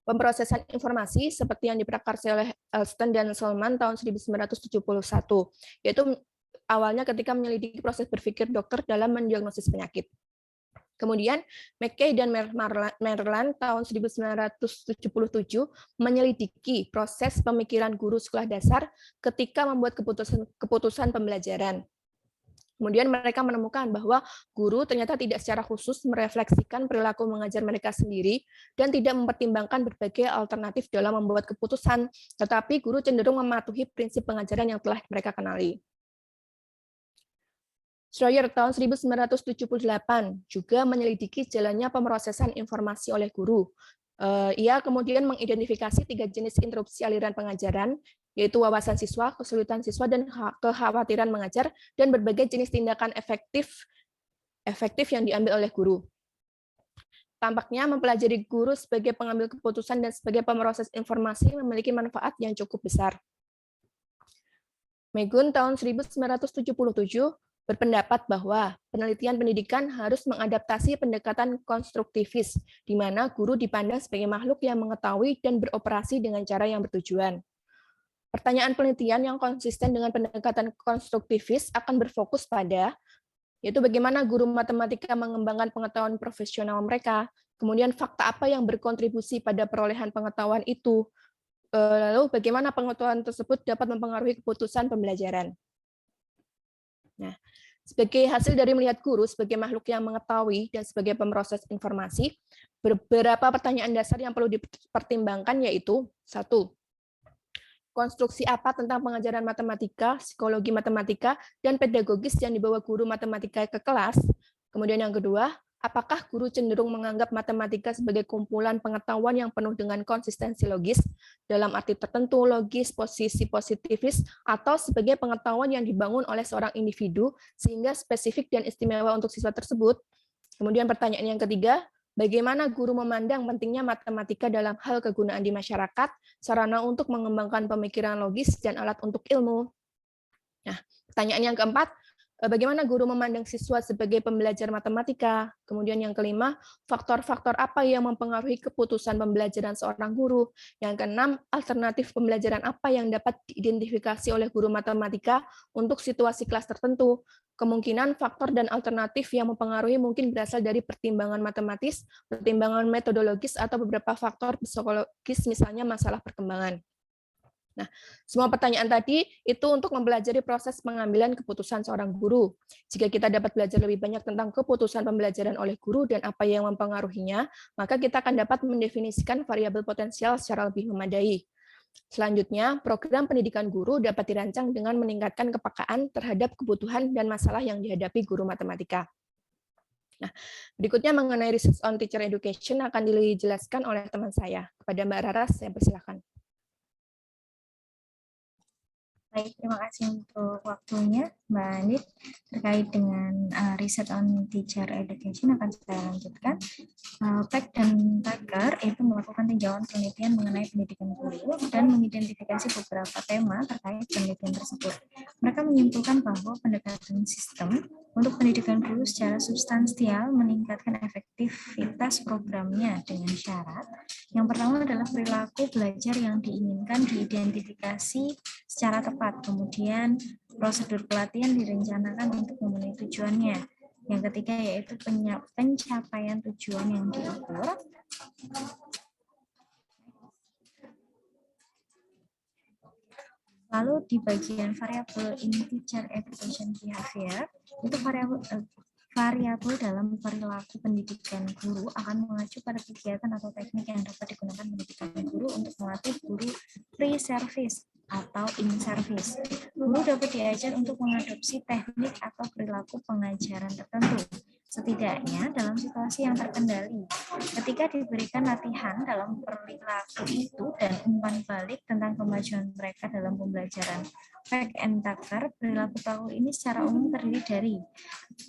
Pemrosesan informasi seperti yang diprakarsai oleh Elston dan Solman tahun 1971, yaitu awalnya ketika menyelidiki proses berpikir dokter dalam mendiagnosis penyakit. Kemudian McKay dan Maryland tahun 1977 menyelidiki proses pemikiran guru sekolah dasar ketika membuat keputusan pembelajaran. Kemudian mereka menemukan bahwa guru ternyata tidak secara khusus merefleksikan perilaku mengajar mereka sendiri dan tidak mempertimbangkan berbagai alternatif dalam membuat keputusan, tetapi guru cenderung mematuhi prinsip pengajaran yang telah mereka kenali. Schroyer tahun 1978 juga menyelidiki jalannya pemrosesan informasi oleh guru. Ia kemudian mengidentifikasi 3 jenis interupsi aliran pengajaran, yaitu wawasan siswa, kesulitan siswa, dan kekhawatiran mengajar, dan berbagai jenis tindakan efektif yang diambil oleh guru. Tampaknya mempelajari guru sebagai pengambil keputusan dan sebagai pemroses informasi memiliki manfaat yang cukup besar. Megun tahun 1977 berpendapat bahwa penelitian pendidikan harus mengadaptasi pendekatan konstruktivis, di mana guru dipandang sebagai makhluk yang mengetahui dan beroperasi dengan cara yang bertujuan. Pertanyaan penelitian yang konsisten dengan pendekatan konstruktivis akan berfokus pada, yaitu bagaimana guru matematika mengembangkan pengetahuan profesional mereka, kemudian fakta apa yang berkontribusi pada perolehan pengetahuan itu, lalu bagaimana pengetahuan tersebut dapat mempengaruhi keputusan pembelajaran. Nah, sebagai hasil dari melihat guru sebagai makhluk yang mengetahui dan sebagai pemroses informasi, beberapa pertanyaan dasar yang perlu dipertimbangkan yaitu 1. Konstruksi apa tentang pengajaran matematika, psikologi matematika, dan pedagogis yang dibawa guru matematika ke kelas? Kemudian yang kedua, apakah guru cenderung menganggap matematika sebagai kumpulan pengetahuan yang penuh dengan konsistensi logis, dalam arti tertentu logis, posisi positivis, atau sebagai pengetahuan yang dibangun oleh seorang individu, sehingga spesifik dan istimewa untuk siswa tersebut? Kemudian pertanyaan yang ketiga, bagaimana guru memandang pentingnya matematika dalam hal kegunaan di masyarakat, sarana untuk mengembangkan pemikiran logis, dan alat untuk ilmu? Nah, pertanyaan yang keempat, bagaimana guru memandang siswa sebagai pembelajar matematika? Kemudian yang kelima, faktor-faktor apa yang mempengaruhi keputusan pembelajaran seorang guru? Yang keenam, alternatif pembelajaran apa yang dapat diidentifikasi oleh guru matematika untuk situasi kelas tertentu? Kemungkinan faktor dan alternatif yang mempengaruhi mungkin berasal dari pertimbangan matematis, pertimbangan metodologis, atau beberapa faktor psikologis, misalnya masalah perkembangan. Nah, semua pertanyaan tadi itu untuk mempelajari proses pengambilan keputusan seorang guru. Jika kita dapat belajar lebih banyak tentang keputusan pembelajaran oleh guru dan apa yang mempengaruhinya, maka kita akan dapat mendefinisikan variabel potensial secara lebih memadai. Selanjutnya, program pendidikan guru dapat dirancang dengan meningkatkan kepekaan terhadap kebutuhan dan masalah yang dihadapi guru matematika. Nah, berikutnya mengenai research on teacher education akan dijelaskan oleh teman saya. Kepada Mbak Raras, saya persilakan. Baik, terima kasih untuk waktunya, Mbak Anit. Terkait dengan riset on teacher education akan saya lanjutkan. Peck dan Tucker itu melakukan tinjauan penelitian mengenai pendidikan guru dan mengidentifikasi beberapa tema terkait penelitian tersebut. Mereka menyimpulkan bahwa pendekatan sistem Untuk pendidikan guru secara substansial meningkatkan efektivitas programnya dengan syarat. Yang pertama adalah perilaku belajar yang diinginkan diidentifikasi secara tepat. Kemudian prosedur pelatihan direncanakan untuk memenuhi tujuannya. Yang ketiga yaitu pencapaian tujuan yang diukur. Lalu di bagian variabel in teacher education behavior, itu variabel dalam perilaku pendidikan guru akan mengacu pada kegiatan atau teknik yang dapat digunakan pendidikan guru untuk melatih guru pre-service atau in-service. Guru dapat diajar untuk mengadopsi teknik atau perilaku pengajaran tertentu, setidaknya dalam situasi yang terkendali. Ketika diberikan latihan dalam perilaku itu dan umpan balik tentang kemajuan mereka dalam pembelajaran Fact and Tucker, perilaku ini secara umum terdiri dari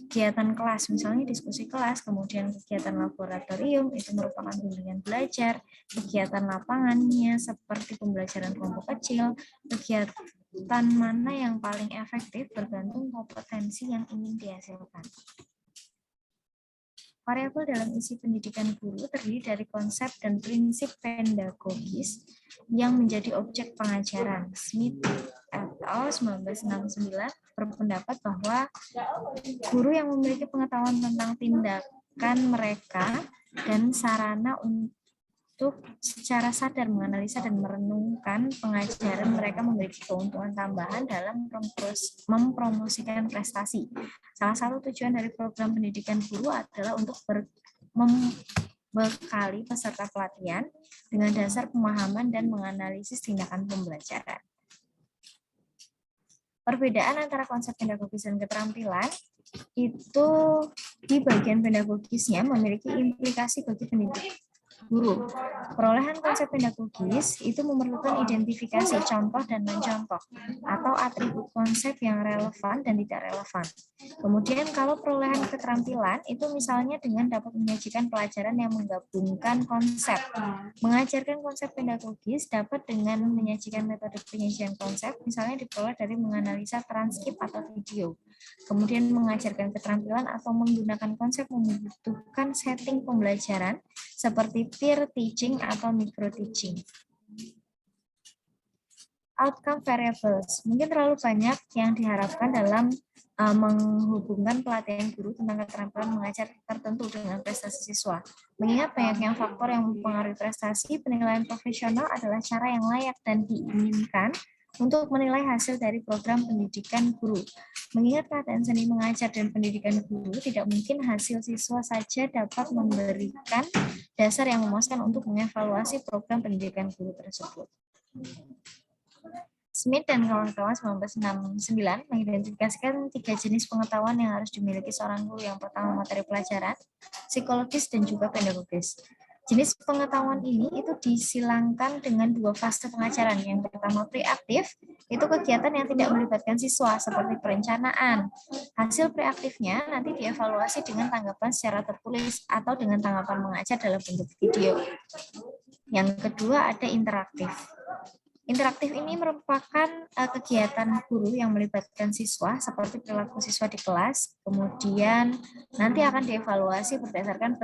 kegiatan kelas, misalnya diskusi kelas, kemudian kegiatan laboratorium, itu merupakan bimbingan belajar, kegiatan lapangannya seperti pembelajaran kelompok kecil, kegiatan mana yang paling efektif bergantung kompetensi yang ingin dihasilkan. Variabel dalam isi pendidikan guru terdiri dari konsep dan prinsip pedagogis yang menjadi objek pengajaran. Smith et al. 1969 berpendapat bahwa guru yang memiliki pengetahuan tentang tindakan mereka dan sarana untuk secara sadar menganalisa dan merenungkan pengajaran mereka memiliki keuntungan tambahan dalam mempromosikan prestasi. Salah satu tujuan dari program pendidikan guru adalah untuk membekali peserta pelatihan dengan dasar pemahaman dan menganalisis tindakan pembelajaran. Perbedaan antara konsep pedagogis dan keterampilan itu di bagian pedagogisnya memiliki implikasi bagi pendidik guru. Perolehan konsep pedagogis itu memerlukan identifikasi contoh dan non-contoh atau atribut konsep yang relevan dan tidak relevan. Kemudian kalau perolehan keterampilan itu misalnya dengan dapat menyajikan pelajaran yang menggabungkan konsep. Mengajarkan konsep pedagogis dapat dengan menyajikan metode penyajian konsep, misalnya diperoleh dari menganalisa transkrip atau video. Kemudian mengajarkan keterampilan atau menggunakan konsep membutuhkan setting pembelajaran seperti peer teaching atau micro teaching. Outcome variables. Mungkin terlalu banyak yang diharapkan dalam menghubungkan pelatihan guru tentang keterampilan mengajar tertentu dengan prestasi siswa. Mengingat banyaknya faktor yang mempengaruhi prestasi, penilaian profesional adalah cara yang layak dan diinginkan untuk menilai hasil dari program pendidikan guru. Mengingat pelatihan seni mengajar dan pendidikan guru, tidak mungkin hasil siswa saja dapat memberikan dasar yang memuaskan untuk mengevaluasi program pendidikan guru tersebut. Smith dan kawan-kawan 1969 mengidentifikasikan 3 jenis pengetahuan yang harus dimiliki seorang guru. Yang pertama materi pelajaran, psikologis, dan juga pedagogis. Jenis pengetahuan ini itu disilangkan dengan 2 fase pengajaran. Yang pertama preaktif, itu kegiatan yang tidak melibatkan siswa seperti perencanaan. Hasil preaktifnya nanti dievaluasi dengan tanggapan secara tertulis atau dengan tanggapan mengajar dalam bentuk video. Yang kedua ada interaktif. Interaktif ini merupakan kegiatan guru yang melibatkan siswa seperti perilaku siswa di kelas, kemudian nanti akan dievaluasi berdasarkan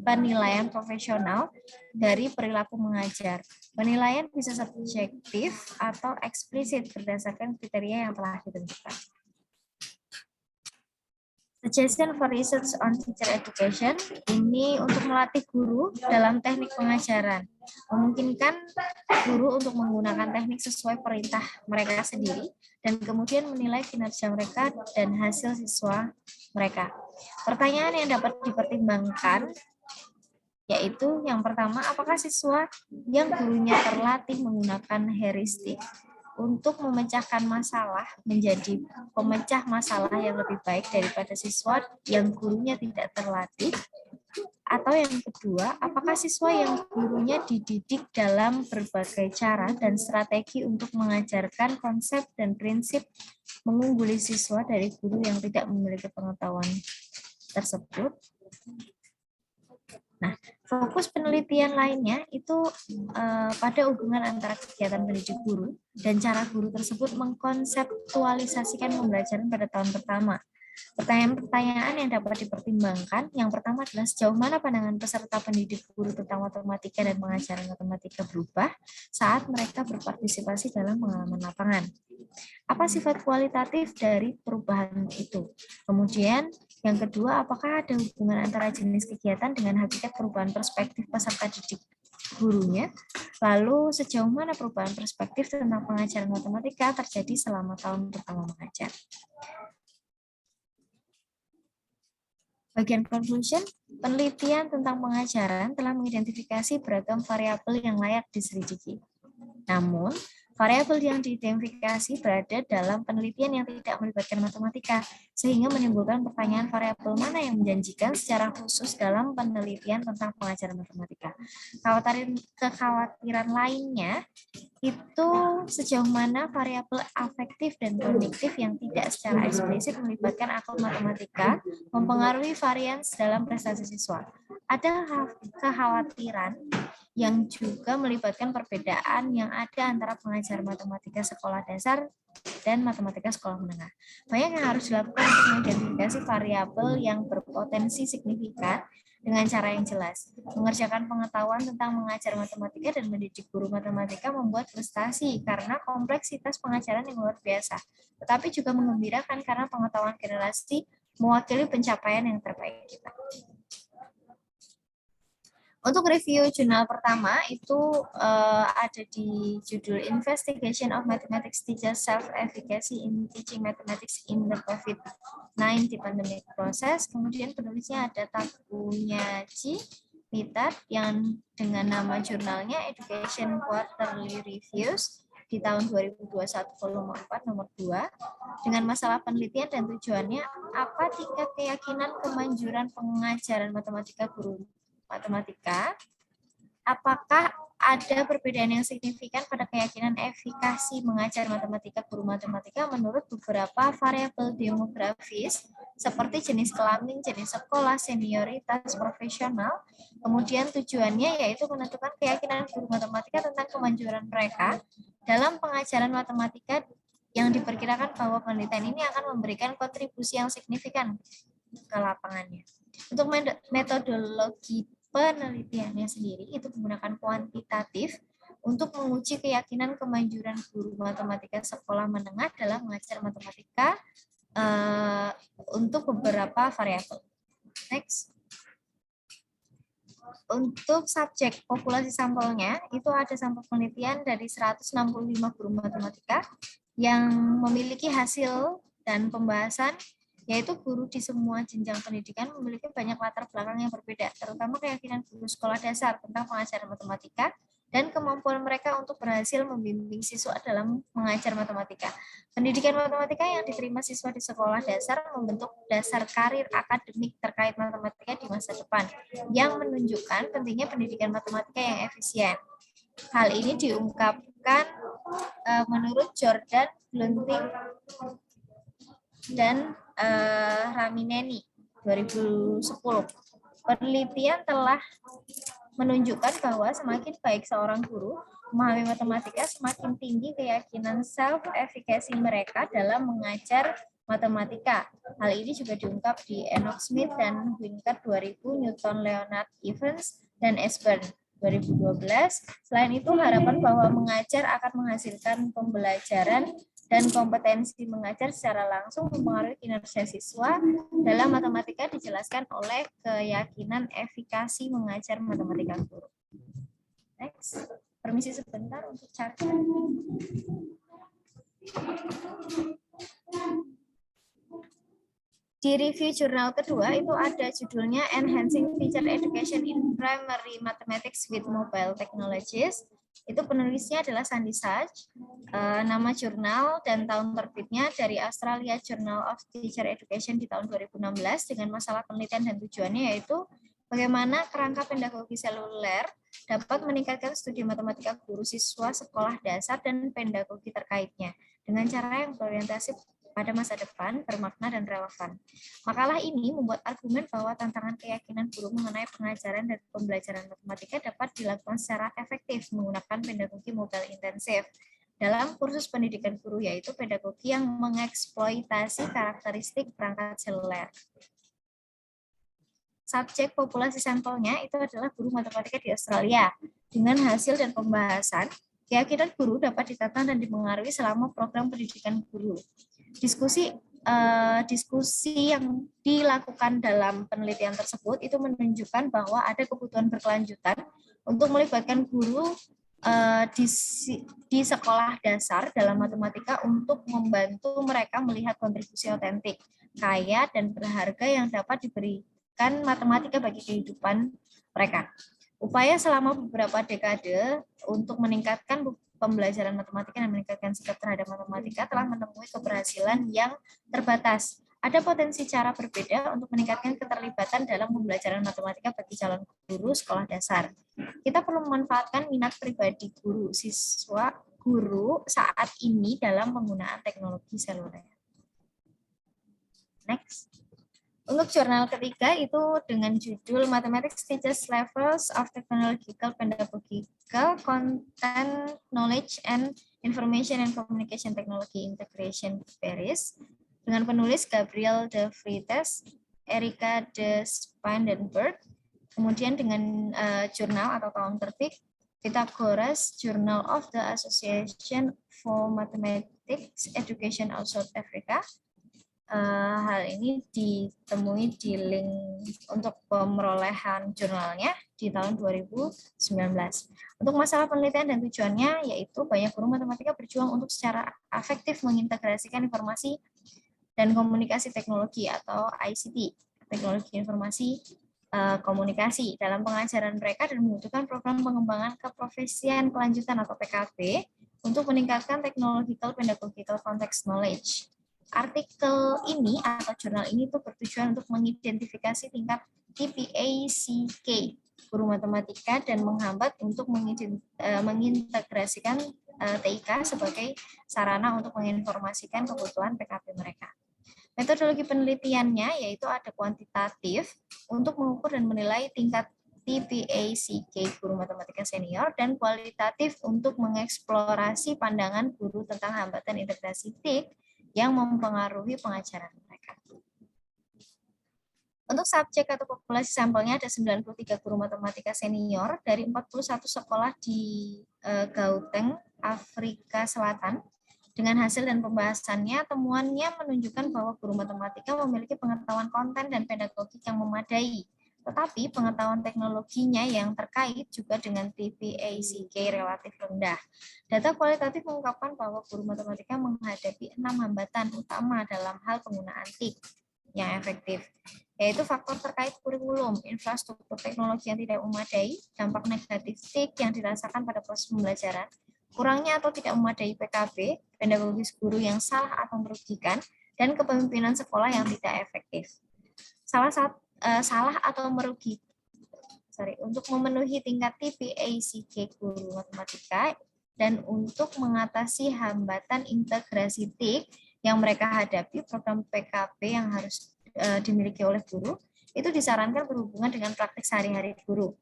penilaian profesional dari perilaku mengajar. Penilaian bisa subjektif atau eksplisit berdasarkan kriteria yang telah ditentukan. Suggestion for research on teacher education, ini untuk melatih guru dalam teknik pengajaran. Memungkinkan guru untuk menggunakan teknik sesuai perintah mereka sendiri dan kemudian menilai kinerja mereka dan hasil siswa mereka. Pertanyaan yang dapat dipertimbangkan yaitu yang pertama, apakah siswa yang gurunya terlatih menggunakan heuristik untuk memecahkan masalah menjadi pemecah masalah yang lebih baik daripada siswa yang gurunya tidak terlatih? Atau yang kedua, apakah siswa yang gurunya dididik dalam berbagai cara dan strategi untuk mengajarkan konsep dan prinsip mengungguli siswa dari guru yang tidak memiliki pengetahuan tersebut? Nah, fokus penelitian lainnya itu pada hubungan antara kegiatan pendidik guru dan cara guru tersebut mengkonseptualisasikan pembelajaran pada tahun pertama. Pertanyaan-pertanyaan yang dapat dipertimbangkan, yang pertama adalah sejauh mana pandangan peserta pendidik guru tentang matematika dan pengajaran matematika berubah saat mereka berpartisipasi dalam pengalaman lapangan. Apa sifat kualitatif dari perubahan itu? Kemudian, yang kedua, apakah ada hubungan antara jenis kegiatan dengan hakikat perubahan perspektif peserta didik gurunya? Lalu, sejauh mana perubahan perspektif tentang pengajaran matematika terjadi selama tahun pertama mengajar? Bagian conclusion, penelitian tentang pengajaran telah mengidentifikasi beragam variabel yang layak diselidiki. Namun, variabel yang diidentifikasi berada dalam penelitian yang tidak melibatkan matematika, sehingga menimbulkan pertanyaan variabel mana yang menjanjikan secara khusus dalam penelitian tentang pengajaran matematika. Kekhawatiran lainnya itu sejauh mana variabel afektif dan kognitif yang tidak secara eksplisit melibatkan akal matematika mempengaruhi varians dalam prestasi siswa. Ada kekhawatiran yang juga melibatkan perbedaan yang ada antara pengajar matematika sekolah dasar dan matematika sekolah menengah. Banyak yang harus dilakukan untuk mengidentifikasi variabel yang berpotensi signifikan dengan cara yang jelas. Mengerjakan pengetahuan tentang mengajar matematika dan mendidik guru matematika membuat frustasi karena kompleksitas pengajaran yang luar biasa, tetapi juga menggembirakan karena pengetahuan generasi mewakili pencapaian yang terbaik kita. Untuk review jurnal pertama itu ada di judul Investigation of Mathematics Teachers Self-Efficacy in Teaching Mathematics in the COVID-19 Pandemic Process. Kemudian penulisnya ada Takunyachi Mitat yang dengan nama jurnalnya Education Quarterly Reviews di tahun 2021 volume 4 nomor 2 dengan masalah penelitian dan tujuannya apa tingkat keyakinan kemanjuran pengajaran matematika guru matematika, apakah ada perbedaan yang signifikan pada keyakinan efikasi mengajar matematika guru matematika menurut beberapa variabel demografis seperti jenis kelamin, jenis sekolah, senioritas profesional. Kemudian tujuannya yaitu menentukan keyakinan guru matematika tentang kemanjuran mereka dalam pengajaran matematika yang diperkirakan bahwa penelitian ini akan memberikan kontribusi yang signifikan ke lapangannya. Untuk metodologi penelitiannya sendiri itu menggunakan kuantitatif untuk menguji keyakinan kemanjuran guru matematika sekolah menengah dalam mengajar matematika untuk beberapa variabel. Next. Untuk subjek populasi sampelnya itu ada sampel penelitian dari 165 guru matematika yang memiliki hasil dan pembahasan yaitu guru di semua jenjang pendidikan memiliki banyak latar belakang yang berbeda, terutama keyakinan guru sekolah dasar tentang pengajaran matematika dan kemampuan mereka untuk berhasil membimbing siswa dalam mengajar matematika. Pendidikan matematika yang diterima siswa di sekolah dasar membentuk dasar karir akademik terkait matematika di masa depan, yang menunjukkan pentingnya pendidikan matematika yang efisien. Hal ini diungkapkan menurut Jordan, Blunting, dan Ramineni 2010. Penelitian telah menunjukkan bahwa semakin baik seorang guru memahami matematika, semakin tinggi keyakinan self-efficacy mereka dalam mengajar matematika. Hal ini juga diungkap di Enoch Smith dan Winker 2000, Newton, Leonard Evans, dan Esburn 2012. Selain itu, harapan bahwa mengajar akan menghasilkan pembelajaran dan kompetensi mengajar secara langsung mempengaruhi kinerja siswa dalam matematika dijelaskan oleh keyakinan efikasi mengajar matematika guru. Next, permisi sebentar untuk cari. Di review jurnal kedua itu ada judulnya Enhancing Teacher Education in Primary Mathematics with Mobile Technologies. Itu penulisnya adalah Sandy Sachs, nama jurnal dan tahun terbitnya dari Australia Journal of Teacher Education di tahun 2016 dengan masalah penelitian dan tujuannya yaitu bagaimana kerangka pedagogi seluler dapat meningkatkan studi matematika guru siswa sekolah dasar dan pedagogi terkaitnya dengan cara yang berorientasi pada masa depan, bermakna, dan relevan. Makalah ini membuat argumen bahwa tantangan keyakinan guru mengenai pengajaran dan pembelajaran matematika dapat dilakukan secara efektif menggunakan pedagogi mobile intensif. dalam kursus pendidikan guru, yaitu pedagogi yang mengeksploitasi karakteristik perangkat seluler. Subjek populasi sampelnya itu adalah guru matematika di Australia. Dengan hasil dan pembahasan, keyakinan guru dapat ditata dan dipengaruhi selama program pendidikan guru. Diskusi yang dilakukan dalam penelitian tersebut itu menunjukkan bahwa ada kebutuhan berkelanjutan untuk melibatkan guru di sekolah dasar dalam matematika untuk membantu mereka melihat kontribusi otentik, kaya, dan berharga yang dapat diberikan matematika bagi kehidupan mereka. Upaya selama beberapa dekade untuk meningkatkan pembelajaran matematika dan meningkatkan sikap terhadap matematika telah menemui keberhasilan yang terbatas. Ada potensi cara berbeda untuk meningkatkan keterlibatan dalam pembelajaran matematika bagi calon guru sekolah dasar. Kita perlu memanfaatkan minat pribadi guru, siswa, guru saat ini dalam penggunaan teknologi seluler. Next. Untuk jurnal ketiga itu dengan judul Mathematics Teachers Levels of Technological, Pedagogical, Content, Knowledge, and Information and Communication Technology Integration Paris dengan penulis Gabriel de Vries, Erika de Spandenberg, kemudian dengan jurnal atau tahun terbit Pythagoras Journal of the Association for Mathematics Education of South Africa. Hal ini ditemui di link untuk pemerolehan jurnalnya di tahun 2019. Untuk masalah penelitian dan tujuannya, yaitu banyak guru matematika berjuang untuk secara efektif mengintegrasikan informasi dan komunikasi teknologi atau ICT, teknologi informasi komunikasi dalam pengajaran mereka dan membutuhkan program pengembangan keprofesian kelanjutan atau PKP untuk meningkatkan technological pedagogical context knowledge. Artikel ini atau jurnal ini tuh bertujuan untuk mengidentifikasi tingkat TPACK guru matematika dan menghambat untuk mengintegrasikan TIK sebagai sarana untuk menginformasikan kebutuhan PKP mereka. Metodologi penelitiannya yaitu ada kuantitatif untuk mengukur dan menilai tingkat TPACK guru matematika senior dan kualitatif untuk mengeksplorasi pandangan guru tentang hambatan integrasi TIK yang mempengaruhi pengajaran mereka. Untuk subjek atau populasi sampelnya ada 93 guru matematika senior dari 41 sekolah di Gauteng, Afrika Selatan. Dengan hasil dan pembahasannya, temuannya menunjukkan bahwa guru matematika memiliki pengetahuan konten dan pedagogik yang memadai. Tetapi pengetahuan teknologinya yang terkait juga dengan TPACK relatif rendah. Data kualitatif mengungkapkan bahwa guru matematika menghadapi 6 hambatan utama dalam hal penggunaan TIK yang efektif, yaitu faktor terkait kurikulum, infrastruktur teknologi yang tidak memadai, dampak negatif TIK yang dirasakan pada proses pembelajaran, kurangnya atau tidak memadai PKB, pedagogis guru yang salah atau merugikan, dan kepemimpinan sekolah yang tidak efektif. Salah atau merugi. Untuk memenuhi tingkat TPACK guru matematika dan untuk mengatasi hambatan integrasi TIK yang mereka hadapi, program PKP yang harus dimiliki oleh guru itu disarankan berhubungan dengan praktik sehari-hari guru.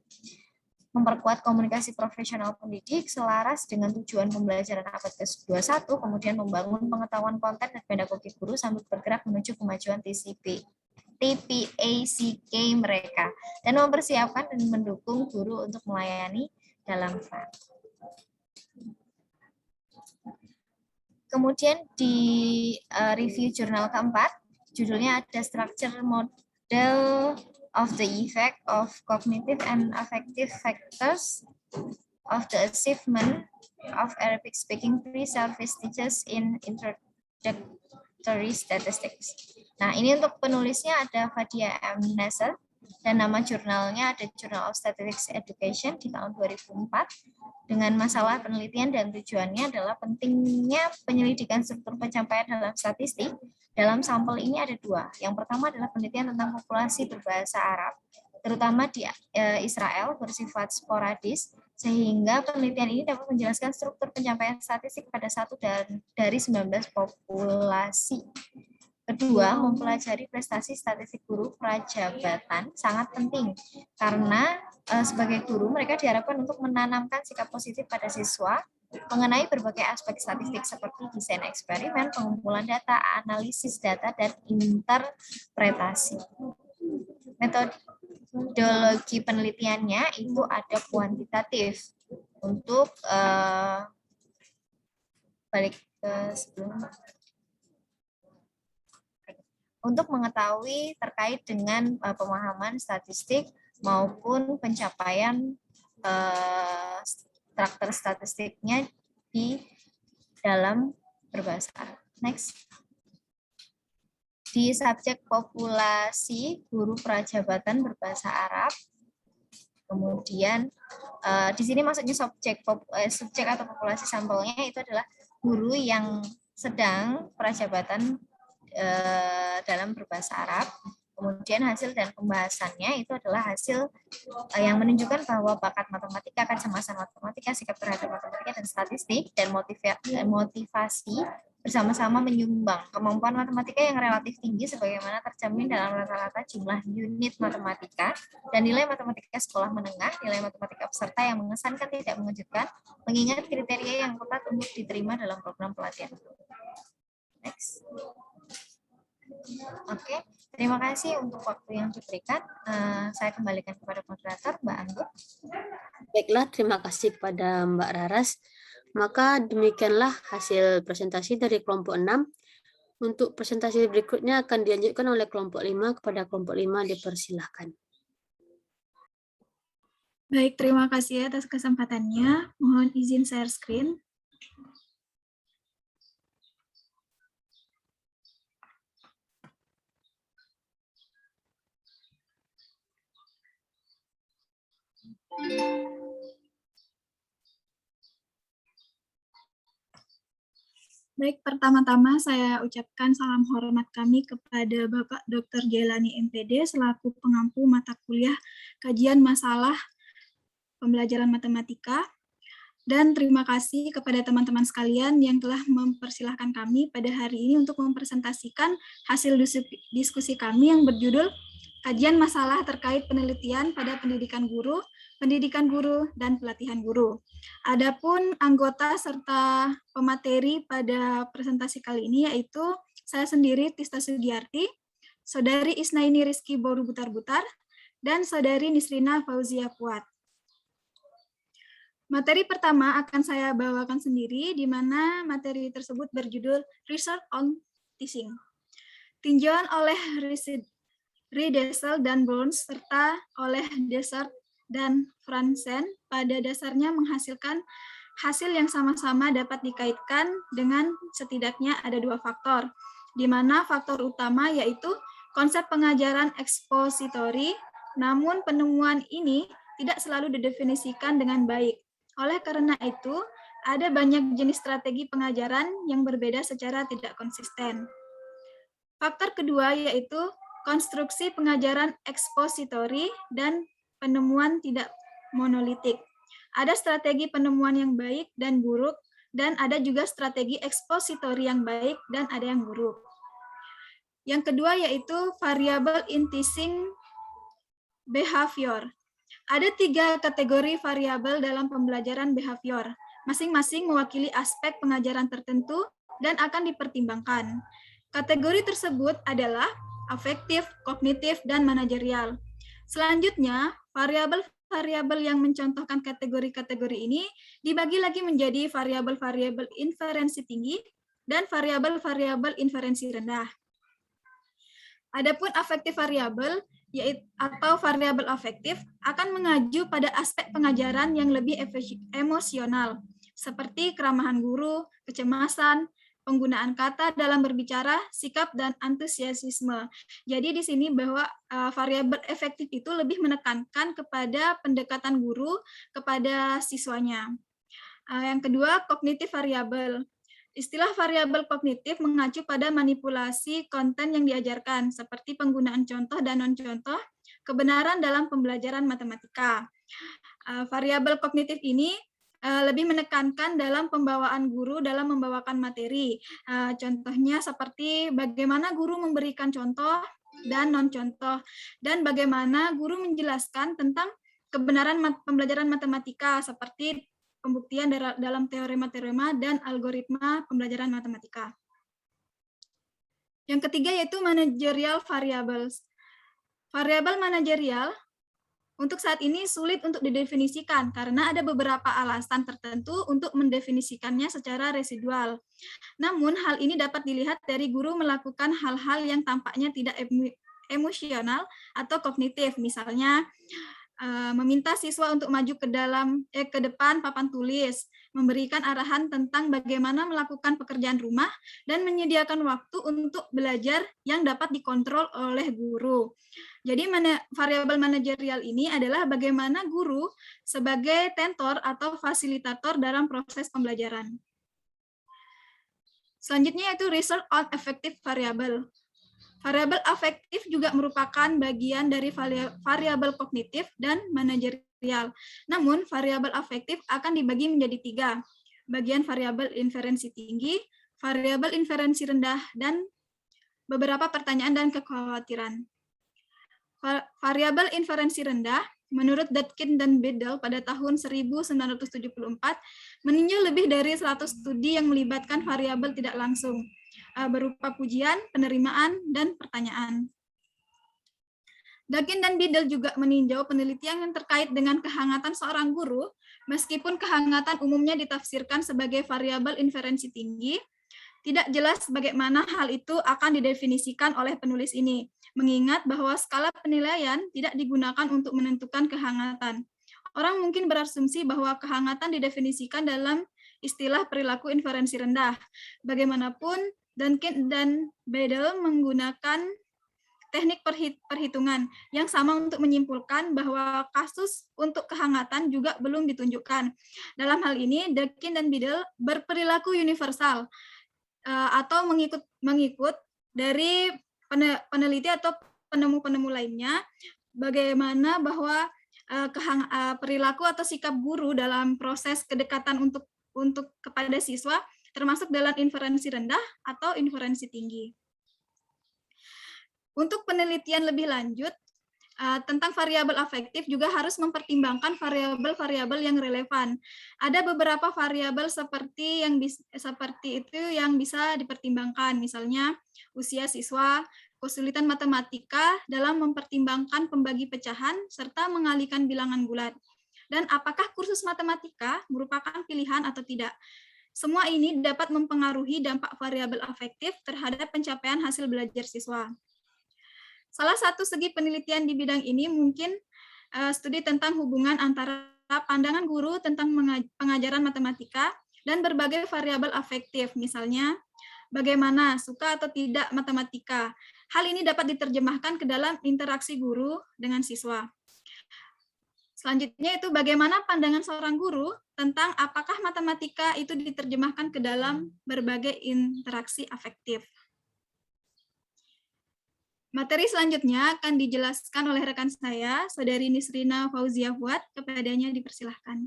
Memperkuat komunikasi profesional pendidik selaras dengan tujuan pembelajaran abad ke-21, kemudian membangun pengetahuan konten dan pedagogi guru sambil bergerak menuju kemajuan TPACK mereka dan mempersiapkan dan mendukung guru untuk melayani dalam FAN. Kemudian di review jurnal keempat, judulnya ada Structure Model of the Effect of Cognitive and Affective Factors of the Achievement of Arabic Speaking Pre-Service Teachers in Introductory Statistics. Nah, ini untuk penulisnya ada Fadia M. Nasser, dan nama jurnalnya ada Journal of Statistics Education di tahun 2004, dengan masalah penelitian dan tujuannya adalah pentingnya penyelidikan struktur pencapaian dalam statistik. Dalam sampel ini ada 2. Yang pertama adalah penelitian tentang populasi berbahasa Arab, terutama di Israel, bersifat sporadis, sehingga penelitian ini dapat menjelaskan struktur pencapaian statistik pada satu dari 19 populasi. Kedua, mempelajari prestasi statistik guru prajabatan sangat penting karena sebagai guru mereka diharapkan untuk menanamkan sikap positif pada siswa mengenai berbagai aspek statistik seperti desain eksperimen, pengumpulan data, analisis data, dan interpretasi. Metodologi penelitiannya itu ada kuantitatif untuk balik ke sebelum untuk mengetahui terkait dengan pemahaman statistik maupun pencapaian struktur statistiknya di dalam berbahasa Arab. Next. Di subjek populasi guru prajabatan berbahasa Arab. Kemudian di sini maksudnya subjek atau populasi sampelnya itu adalah guru yang sedang prajabatan dalam berbahasa Arab. Kemudian hasil dan pembahasannya itu adalah hasil yang menunjukkan bahwa bakat matematika, kecemasan matematika, sikap terhadap matematika dan statistik, dan motivasi bersama-sama menyumbang kemampuan matematika yang relatif tinggi sebagaimana tercermin dalam rata-rata jumlah unit matematika dan nilai matematika sekolah menengah, nilai matematika peserta yang mengesankan tidak mengejutkan, mengingat kriteria yang ketat untuk diterima dalam program pelatihan. Next. Oke, terima kasih untuk waktu yang diberikan. Saya kembalikan kepada moderator, Mbak Anggun. Baiklah, terima kasih kepada Mbak Raras. Maka demikianlah hasil presentasi dari kelompok 6. Untuk presentasi berikutnya akan dilanjutkan oleh kelompok 5. Kepada kelompok 5 dipersilahkan. Baik, terima kasih atas kesempatannya. Mohon izin share screen. Baik, pertama-tama saya ucapkan salam hormat kami kepada Bapak Dr. Jailani MPD selaku pengampu mata kuliah kajian masalah pembelajaran matematika. Dan terima kasih kepada teman-teman sekalian yang telah mempersilahkan kami pada hari ini untuk mempresentasikan hasil diskusi kami yang berjudul Kajian Masalah Terkait Penelitian pada Pendidikan Guru, dan Pelatihan Guru. Adapun anggota serta pemateri pada presentasi kali ini yaitu saya sendiri, Tista Sugiarti, Saudari Isnaini Rizky Boru Butar-Butar, dan Saudari Nisrina Fauzia Puat. Materi pertama akan saya bawakan sendiri, di mana materi tersebut berjudul Research on Teaching. Tinjauan oleh Riedesel dan Burns serta oleh Desert dan Franzen pada dasarnya menghasilkan hasil yang sama-sama dapat dikaitkan dengan setidaknya ada dua faktor, di mana faktor utama yaitu konsep pengajaran ekspositori, namun penemuan ini tidak selalu didefinisikan dengan baik. Oleh karena itu, ada banyak jenis strategi pengajaran yang berbeda secara tidak konsisten. Faktor kedua yaitu konstruksi pengajaran ekspositori dan penemuan tidak monolitik. Ada strategi penemuan yang baik dan buruk, dan ada juga strategi ekspositori yang baik dan ada yang buruk. Yang kedua yaitu variable in teaching behavior. Ada 3 kategori variabel dalam pembelajaran behavior, masing-masing mewakili aspek pengajaran tertentu dan akan dipertimbangkan. Kategori tersebut adalah afektif, kognitif, dan manajerial. Selanjutnya, variabel-variabel yang mencontohkan kategori-kategori ini dibagi lagi menjadi variabel-variabel inferensi tinggi dan variabel-variabel inferensi rendah. Adapun afektif variabel atau variabel afektif akan mengacu pada aspek pengajaran yang lebih emosional, seperti keramahan guru, kecemasan, penggunaan kata dalam berbicara, sikap, dan antusiasme. Jadi di sini bahwa variabel efektif itu lebih menekankan kepada pendekatan guru kepada siswanya. Yang kedua, kognitif variabel. Istilah variabel kognitif mengacu pada manipulasi konten yang diajarkan, seperti penggunaan contoh dan non-contoh, kebenaran dalam pembelajaran matematika. Variabel kognitif ini lebih menekankan dalam pembawaan guru dalam membawakan materi. Contohnya seperti bagaimana guru memberikan contoh dan non-contoh, dan bagaimana guru menjelaskan tentang kebenaran pembelajaran matematika, seperti pembuktian dalam teorema-teorema dan algoritma pembelajaran matematika. Yang ketiga yaitu managerial variables. Variabel manajerial untuk saat ini sulit untuk didefinisikan karena ada beberapa alasan tertentu untuk mendefinisikannya secara residual. Namun hal ini dapat dilihat dari guru melakukan hal-hal yang tampaknya tidak emosional atau kognitif, misalnya meminta siswa untuk maju ke depan papan tulis, memberikan arahan tentang bagaimana melakukan pekerjaan rumah, dan menyediakan waktu untuk belajar yang dapat dikontrol oleh guru. Jadi variabel manajerial ini adalah bagaimana guru sebagai tentor atau fasilitator dalam proses pembelajaran. Selanjutnya yaitu result on affective variable. Variabel afektif juga merupakan bagian dari variabel kognitif dan manajerial. Namun, variabel afektif akan dibagi menjadi 3. Bagian variabel inferensi tinggi, variabel inferensi rendah, dan beberapa pertanyaan dan kekhawatiran. Variabel inferensi rendah, menurut Dutkin dan Biddle pada tahun 1974, meninjau lebih dari 100 studi yang melibatkan variabel tidak langsung, berupa pujian, penerimaan, dan pertanyaan. Dutkin dan Biddle juga meninjau penelitian yang terkait dengan kehangatan seorang guru, meskipun kehangatan umumnya ditafsirkan sebagai variabel inferensi tinggi, tidak jelas bagaimana hal itu akan didefinisikan oleh penulis ini, mengingat bahwa skala penilaian tidak digunakan untuk menentukan kehangatan. Orang mungkin berasumsi bahwa kehangatan didefinisikan dalam istilah perilaku inferensi rendah. Bagaimanapun, Dutkin dan Biddle menggunakan teknik perhitungan yang sama untuk menyimpulkan bahwa kasus untuk kehangatan juga belum ditunjukkan. Dalam hal ini, Dutkin dan Biddle berperilaku universal atau mengikut dari peneliti atau penemu-penemu lainnya, bagaimana bahwa perilaku atau sikap guru dalam proses kedekatan untuk kepada siswa termasuk dalam inferensi rendah atau inferensi tinggi. Untuk penelitian lebih lanjut tentang variabel afektif juga harus mempertimbangkan variabel-variabel yang relevan. Ada beberapa variabel seperti itu yang bisa dipertimbangkan, misalnya usia siswa, kesulitan matematika dalam mempertimbangkan pembagi pecahan serta mengalihkan bilangan bulat, dan apakah kursus matematika merupakan pilihan atau tidak. Semua ini dapat mempengaruhi dampak variabel afektif terhadap pencapaian hasil belajar siswa. Salah satu segi penelitian di bidang ini mungkin studi tentang hubungan antara pandangan guru tentang pengajaran matematika dan berbagai variabel afektif, misalnya bagaimana suka atau tidak matematika. Hal ini dapat diterjemahkan ke dalam interaksi guru dengan siswa. Selanjutnya itu bagaimana pandangan seorang guru tentang apakah matematika itu diterjemahkan ke dalam berbagai interaksi afektif. Materi selanjutnya akan dijelaskan oleh rekan saya, Saudari Nisrina Fauzia Fuad. Kepadanya dipersilahkan.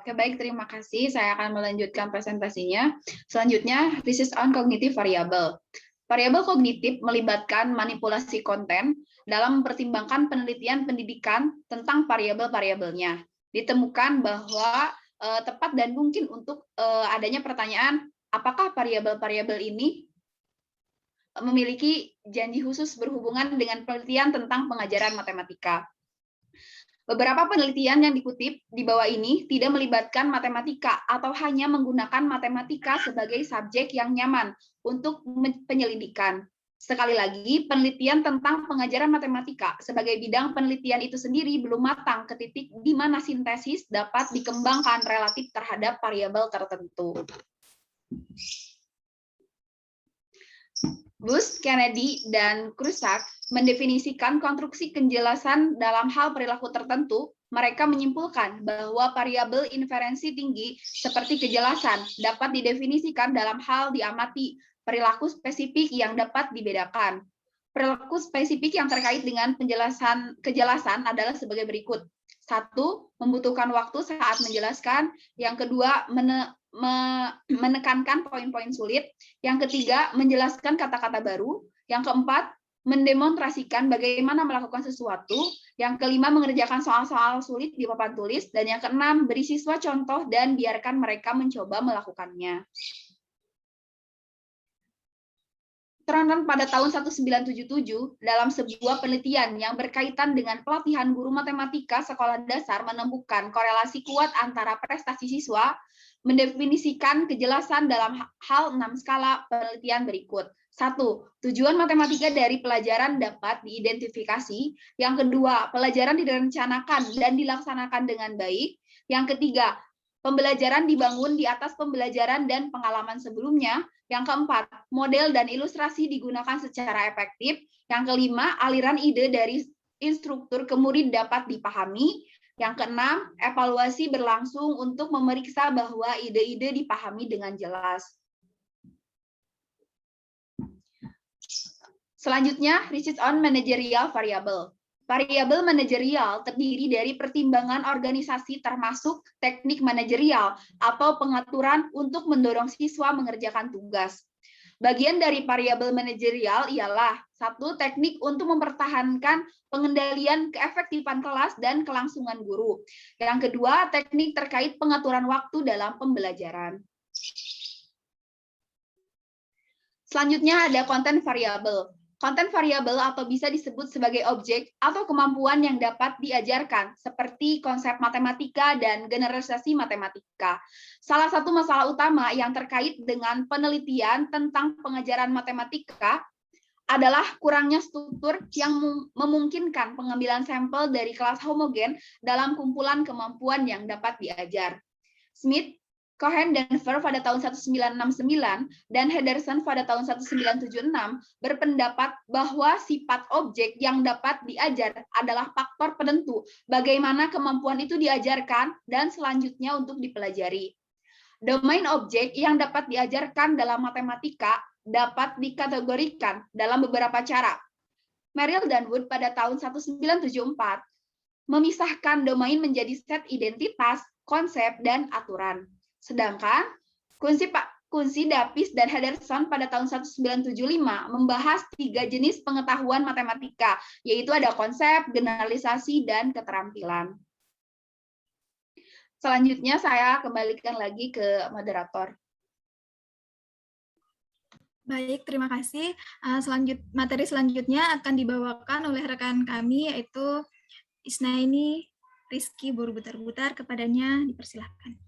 Oke, baik, terima kasih. Saya akan melanjutkan presentasinya. Selanjutnya, research on cognitive variable. Variabel kognitif melibatkan manipulasi konten dalam mempertimbangkan penelitian pendidikan tentang variabel-variabelnya. Ditemukan bahwa tepat dan mungkin untuk adanya pertanyaan, apakah variabel-variabel ini memiliki janji khusus berhubungan dengan penelitian tentang pengajaran matematika. Beberapa penelitian yang dikutip di bawah ini tidak melibatkan matematika atau hanya menggunakan matematika sebagai subjek yang nyaman untuk penyelidikan. Sekali lagi, penelitian tentang pengajaran matematika sebagai bidang penelitian itu sendiri belum matang ke titik di mana sintesis dapat dikembangkan relatif terhadap variabel tertentu. Bush, Kennedy, dan Krusak mendefinisikan konstruksi kejelasan dalam hal perilaku tertentu. Mereka menyimpulkan bahwa variabel inferensi tinggi seperti kejelasan dapat didefinisikan dalam hal diamati perilaku spesifik yang dapat dibedakan. Perilaku spesifik yang terkait dengan kejelasan adalah sebagai berikut. 1. Membutuhkan waktu saat menjelaskan. Yang kedua, menekankan poin-poin sulit. Yang ketiga, menjelaskan kata-kata baru. Yang keempat, mendemonstrasikan bagaimana melakukan sesuatu. Yang kelima, mengerjakan soal-soal sulit di papan tulis. Dan yang keenam, beri siswa contoh dan biarkan mereka mencoba melakukannya. Terangkan pada tahun 1977 dalam sebuah penelitian yang berkaitan dengan pelatihan guru matematika sekolah dasar menemukan korelasi kuat antara prestasi siswa, mendefinisikan kejelasan dalam hal 6 skala penelitian berikut. 1. Tujuan matematika dari pelajaran dapat diidentifikasi. Yang kedua, pelajaran direncanakan dan dilaksanakan dengan baik. Yang ketiga, pembelajaran dibangun di atas pembelajaran dan pengalaman sebelumnya. Yang keempat, model dan ilustrasi digunakan secara efektif. Yang kelima, aliran ide dari instruktur ke murid dapat dipahami. Yang keenam, evaluasi berlangsung untuk memeriksa bahwa ide-ide dipahami dengan jelas. Selanjutnya, research on managerial variable. Variabel manajerial terdiri dari pertimbangan organisasi termasuk teknik manajerial atau pengaturan untuk mendorong siswa mengerjakan tugas. Bagian dari variabel manajerial ialah 1. Teknik untuk mempertahankan pengendalian keefektifan kelas dan kelangsungan guru. Yang kedua, teknik terkait pengaturan waktu dalam pembelajaran. Selanjutnya ada konten variabel. Konten variabel atau bisa disebut sebagai objek atau kemampuan yang dapat diajarkan, seperti konsep matematika dan generalisasi matematika. Salah satu masalah utama yang terkait dengan penelitian tentang pengajaran matematika adalah kurangnya struktur yang memungkinkan pengambilan sampel dari kelas homogen dalam kumpulan kemampuan yang dapat diajar. Smith, Cohen dan Ver pada tahun 1969 dan Henderson pada tahun 1976 berpendapat bahwa sifat objek yang dapat diajar adalah faktor penentu bagaimana kemampuan itu diajarkan dan selanjutnya untuk dipelajari. Domain objek yang dapat diajarkan dalam matematika dapat dikategorikan dalam beberapa cara. Merrill dan Wood pada tahun 1974 memisahkan domain menjadi set identitas, konsep, dan aturan. Sedangkan Kunci, Davis, dan Henderson pada tahun 1975 membahas 3 jenis pengetahuan matematika, yaitu ada konsep, generalisasi, dan keterampilan. Selanjutnya saya kembalikan lagi ke moderator. Baik, terima kasih. Materi selanjutnya akan dibawakan oleh rekan kami, yaitu Isnaini Rizky Buru-Butar-Butar. Kepadanya dipersilahkan.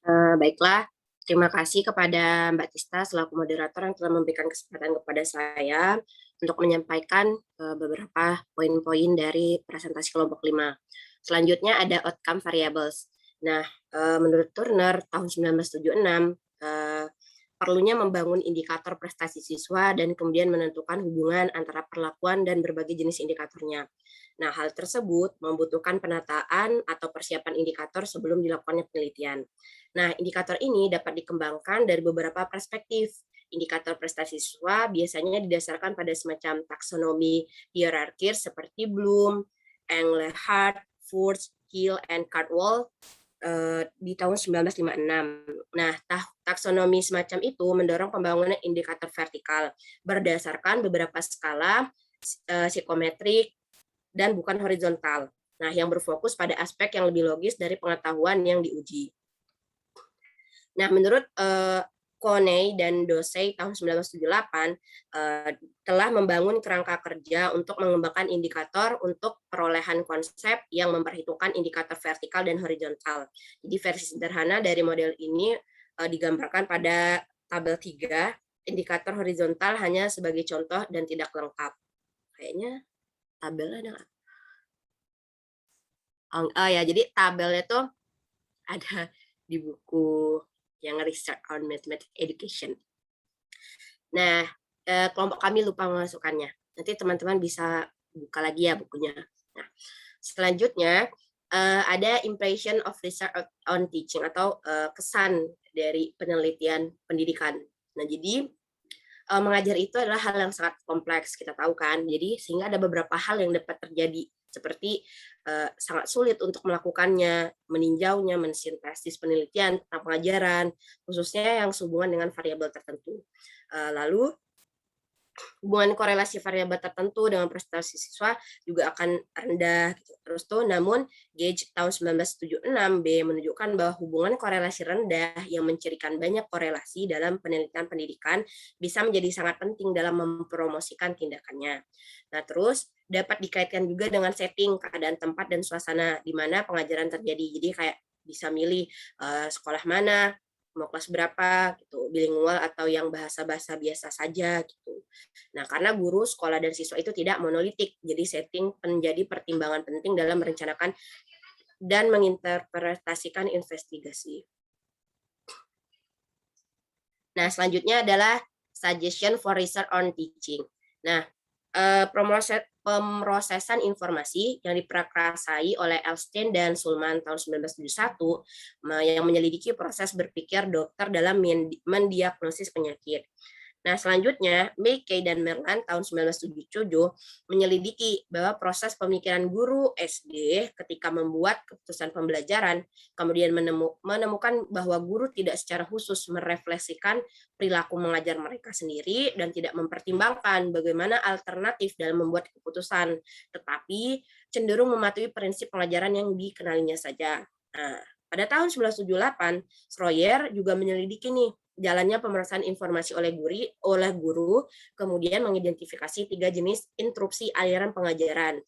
Baiklah, terima kasih kepada Mbak Tista selaku moderator yang telah memberikan kesempatan kepada saya untuk menyampaikan beberapa poin-poin dari presentasi kelompok 5. Selanjutnya ada outcome variables. Nah, menurut Turner tahun 1976, perlunya membangun indikator prestasi siswa dan kemudian menentukan hubungan antara perlakuan dan berbagai jenis indikatornya. Nah, hal tersebut membutuhkan penataan atau persiapan indikator sebelum dilakukannya penelitian. Nah, indikator ini dapat dikembangkan dari beberapa perspektif. Indikator prestasi siswa biasanya didasarkan pada semacam taksonomi hierarkis seperti Bloom, Engelhardt, Furch, Hill, and Cardwell di tahun 1956. Nah, taksonomi semacam itu mendorong pembangunan indikator vertikal berdasarkan beberapa skala psikometrik dan bukan horizontal. Nah, yang berfokus pada aspek yang lebih logis dari pengetahuan yang diuji. Nah, menurut Coney dan Dosey tahun 1978 telah membangun kerangka kerja untuk mengembangkan indikator untuk perolehan konsep yang memperhitungkan indikator vertikal dan horizontal. Jadi versi sederhana dari model ini digambarkan pada tabel 3, indikator horizontal hanya sebagai contoh dan tidak lengkap. Kayaknya tabelnya ada nggak? Oh ya, jadi tabelnya tuh ada di buku yang Research on Mathematics Education. Nah, kelompok kami lupa memasukkannya. Nanti teman-teman bisa buka lagi ya bukunya. Nah, selanjutnya ada impression of research on teaching atau kesan dari penelitian pendidikan. Nah, jadi mengajar itu adalah hal yang sangat kompleks, kita tahu kan. Jadi sehingga ada beberapa hal yang dapat terjadi seperti sangat sulit untuk melakukannya, meninjaunya, mensintesis penelitian tentang pengajaran, khususnya yang sehubungan dengan variabel tertentu. Lalu hubungan korelasi variabel tertentu dengan prestasi siswa juga akan rendah. Terus tuh, namun Gage tahun 1976B menunjukkan bahwa hubungan korelasi rendah yang mencirikan banyak korelasi dalam penelitian pendidikan bisa menjadi sangat penting dalam mempromosikan tindakannya. Nah, terus dapat dikaitkan juga dengan setting, keadaan tempat dan suasana di mana pengajaran terjadi. Jadi kayak bisa milih sekolah mana, mau kelas berapa gitu, bilingual atau yang bahasa-bahasa biasa saja gitu. Nah, karena guru, sekolah dan siswa itu tidak monolitik, jadi setting menjadi pertimbangan penting dalam merencanakan dan menginterpretasikan investigasi. Nah, selanjutnya adalah suggestion for research on teaching. Nah, pemrosesan informasi yang diprakarsai oleh Elstein dan Sulman tahun 1971 yang menyelidiki proses berpikir dokter dalam mendiagnosis penyakit. Nah, selanjutnya, McKay dan Merlan tahun 1977 menyelidiki bahwa proses pemikiran guru SD ketika membuat keputusan pembelajaran, kemudian menemukan bahwa guru tidak secara khusus merefleksikan perilaku mengajar mereka sendiri dan tidak mempertimbangkan bagaimana alternatif dalam membuat keputusan, tetapi cenderung mematuhi prinsip pengajaran yang dikenalinya saja. Nah, pada tahun 1978, Schroyer juga menyelidiki nih jalannya pemeriksaan informasi oleh guru, kemudian mengidentifikasi 3 jenis interupsi aliran pengajaran,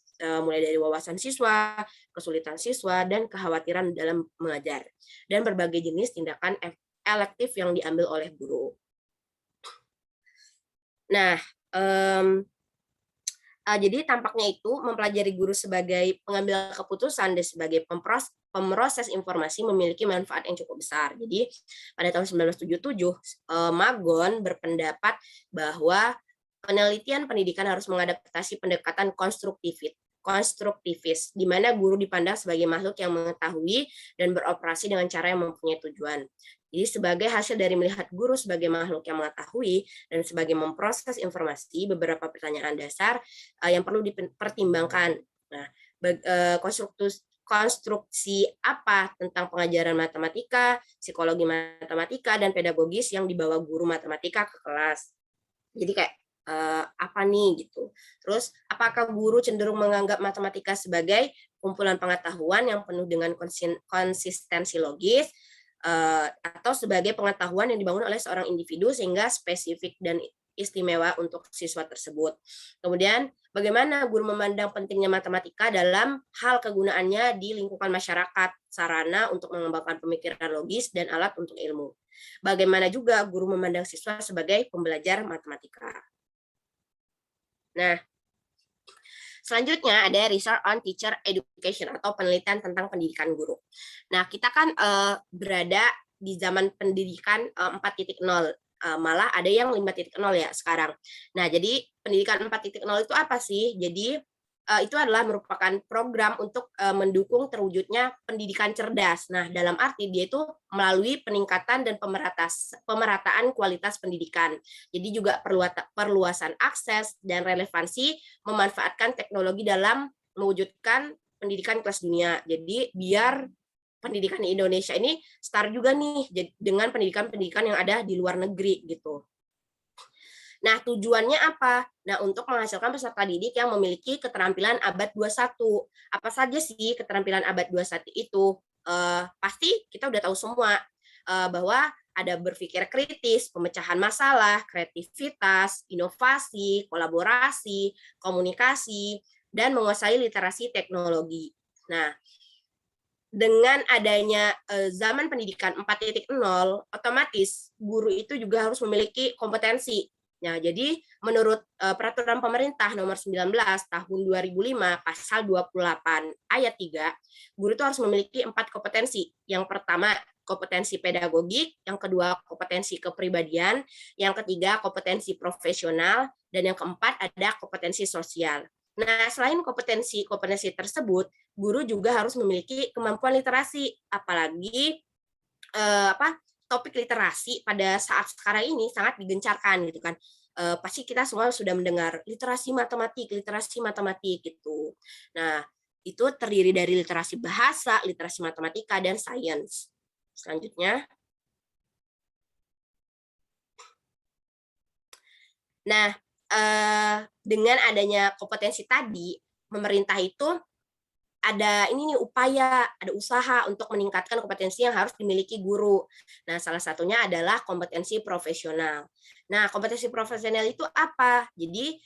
mulai dari wawasan siswa, kesulitan siswa, dan kekhawatiran dalam mengajar, dan berbagai jenis tindakan elektif yang diambil oleh guru. Nah, jadi tampaknya itu mempelajari guru sebagai pengambil keputusan dan sebagai pemroses informasi memiliki manfaat yang cukup besar. Jadi pada tahun 1977, Magon berpendapat bahwa penelitian pendidikan harus mengadaptasi pendekatan konstruktivis, di mana guru dipandang sebagai makhluk yang mengetahui dan beroperasi dengan cara yang mempunyai tujuan. Jadi sebagai hasil dari melihat guru sebagai makhluk yang mengetahui dan sebagai memproses informasi, beberapa pertanyaan dasar yang perlu dipertimbangkan. Nah, konstruksi apa tentang pengajaran matematika, psikologi matematika, dan pedagogis yang dibawa guru matematika ke kelas. Jadi kayak apa nih gitu. Terus apakah guru cenderung menganggap matematika sebagai kumpulan pengetahuan yang penuh dengan konsistensi logis, atau sebagai pengetahuan yang dibangun oleh seorang individu sehingga spesifik dan istimewa untuk siswa tersebut. Kemudian, bagaimana guru memandang pentingnya matematika dalam hal kegunaannya di lingkungan masyarakat, sarana untuk mengembangkan pemikiran logis, dan alat untuk ilmu. Bagaimana juga guru memandang siswa sebagai pembelajar matematika. Nah, selanjutnya ada research on teacher education atau penelitian tentang pendidikan guru. Nah, kita kan berada di zaman pendidikan 4.0, malah ada yang 5.0 ya sekarang. Nah, jadi pendidikan 4.0 itu apa sih? Jadi itu adalah merupakan program untuk mendukung terwujudnya pendidikan cerdas. Nah, dalam arti dia itu melalui peningkatan dan pemerataan kualitas pendidikan. Jadi juga perluasan akses dan relevansi memanfaatkan teknologi dalam mewujudkan pendidikan kelas dunia. Jadi biar pendidikan di Indonesia ini setara juga nih dengan pendidikan-pendidikan yang ada di luar negeri gitu. Nah, tujuannya apa? Nah, untuk menghasilkan peserta didik yang memiliki keterampilan abad 21. Apa saja sih keterampilan abad 21 itu? Pasti kita udah tahu semua bahwa ada berpikir kritis, pemecahan masalah, kreativitas, inovasi, kolaborasi, komunikasi, dan menguasai literasi teknologi. Nah, dengan adanya zaman pendidikan 4.0, otomatis guru itu juga harus memiliki kompetensi. Nah, jadi menurut peraturan pemerintah nomor 19 tahun 2005 pasal 28 ayat 3, guru itu harus memiliki 4 kompetensi. Yang pertama, kompetensi pedagogik, yang kedua kompetensi kepribadian, yang ketiga kompetensi profesional, dan yang keempat ada kompetensi sosial. Nah, selain kompetensi tersebut, guru juga harus memiliki kemampuan literasi, apalagi topik literasi pada saat sekarang ini sangat digencarkan gitu kan. Pasti kita semua sudah mendengar literasi matematik gitu. Nah, itu terdiri dari literasi bahasa, literasi matematika, dan sains. Selanjutnya. Nah, dengan adanya kompetensi tadi, pemerintah itu ada ini nih upaya, ada usaha untuk meningkatkan kompetensi yang harus dimiliki guru. Nah, salah satunya adalah kompetensi profesional. Nah, kompetensi profesional itu apa? Jadi,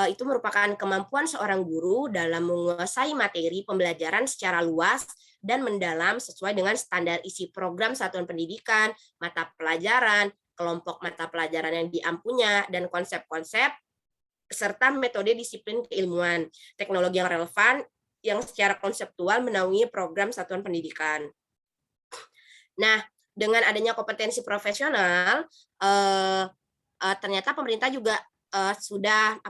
itu merupakan kemampuan seorang guru dalam menguasai materi pembelajaran secara luas dan mendalam sesuai dengan standar isi program satuan pendidikan, mata pelajaran, kelompok mata pelajaran yang diampunya, dan konsep-konsep serta metode disiplin keilmuan, teknologi yang relevan, yang secara konseptual menaungi program satuan pendidikan. Nah, dengan adanya kompetensi profesional, ternyata pemerintah juga sudah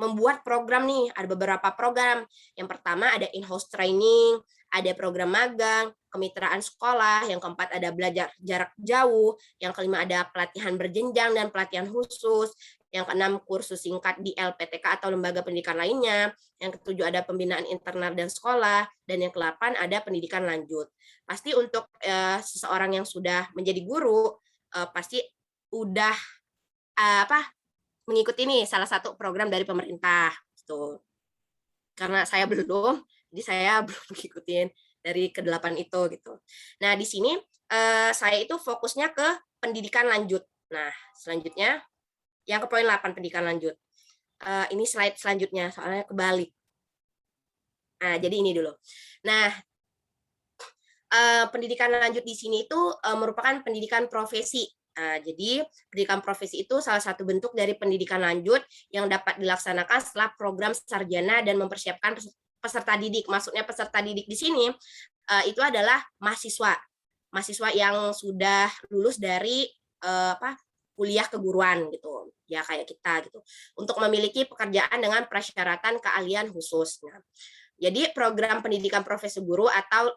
membuat program nih, ada beberapa program. Yang pertama ada in-house training, ada program magang, kemitraan sekolah, yang keempat ada belajar jarak jauh, yang kelima ada pelatihan berjenjang dan pelatihan khusus, yang keenam kursus singkat di LPTK atau lembaga pendidikan lainnya, yang ketujuh ada pembinaan internal dan sekolah, dan yang kedelapan ada pendidikan lanjut. Pasti untuk seseorang yang sudah menjadi guru, pasti udah mengikuti nih salah satu program dari pemerintah gitu. Karena saya belum, jadi saya belum mengikuti dari ke-8 itu gitu. Nah, di sini saya itu fokusnya ke pendidikan lanjut. Nah, selanjutnya yang ke poin 8 pendidikan lanjut. Ini slide selanjutnya soalnya kebalik. Nah, jadi ini dulu. Nah, pendidikan lanjut di sini itu merupakan pendidikan profesi. Jadi pendidikan profesi itu salah satu bentuk dari pendidikan lanjut yang dapat dilaksanakan setelah program sarjana dan mempersiapkan peserta didik. Maksudnya peserta didik di sini itu adalah mahasiswa yang sudah lulus dari kuliah keguruan gitu, ya kayak kita gitu, untuk memiliki pekerjaan dengan persyaratan keahlian khusus. Nah, jadi program pendidikan profesi guru atau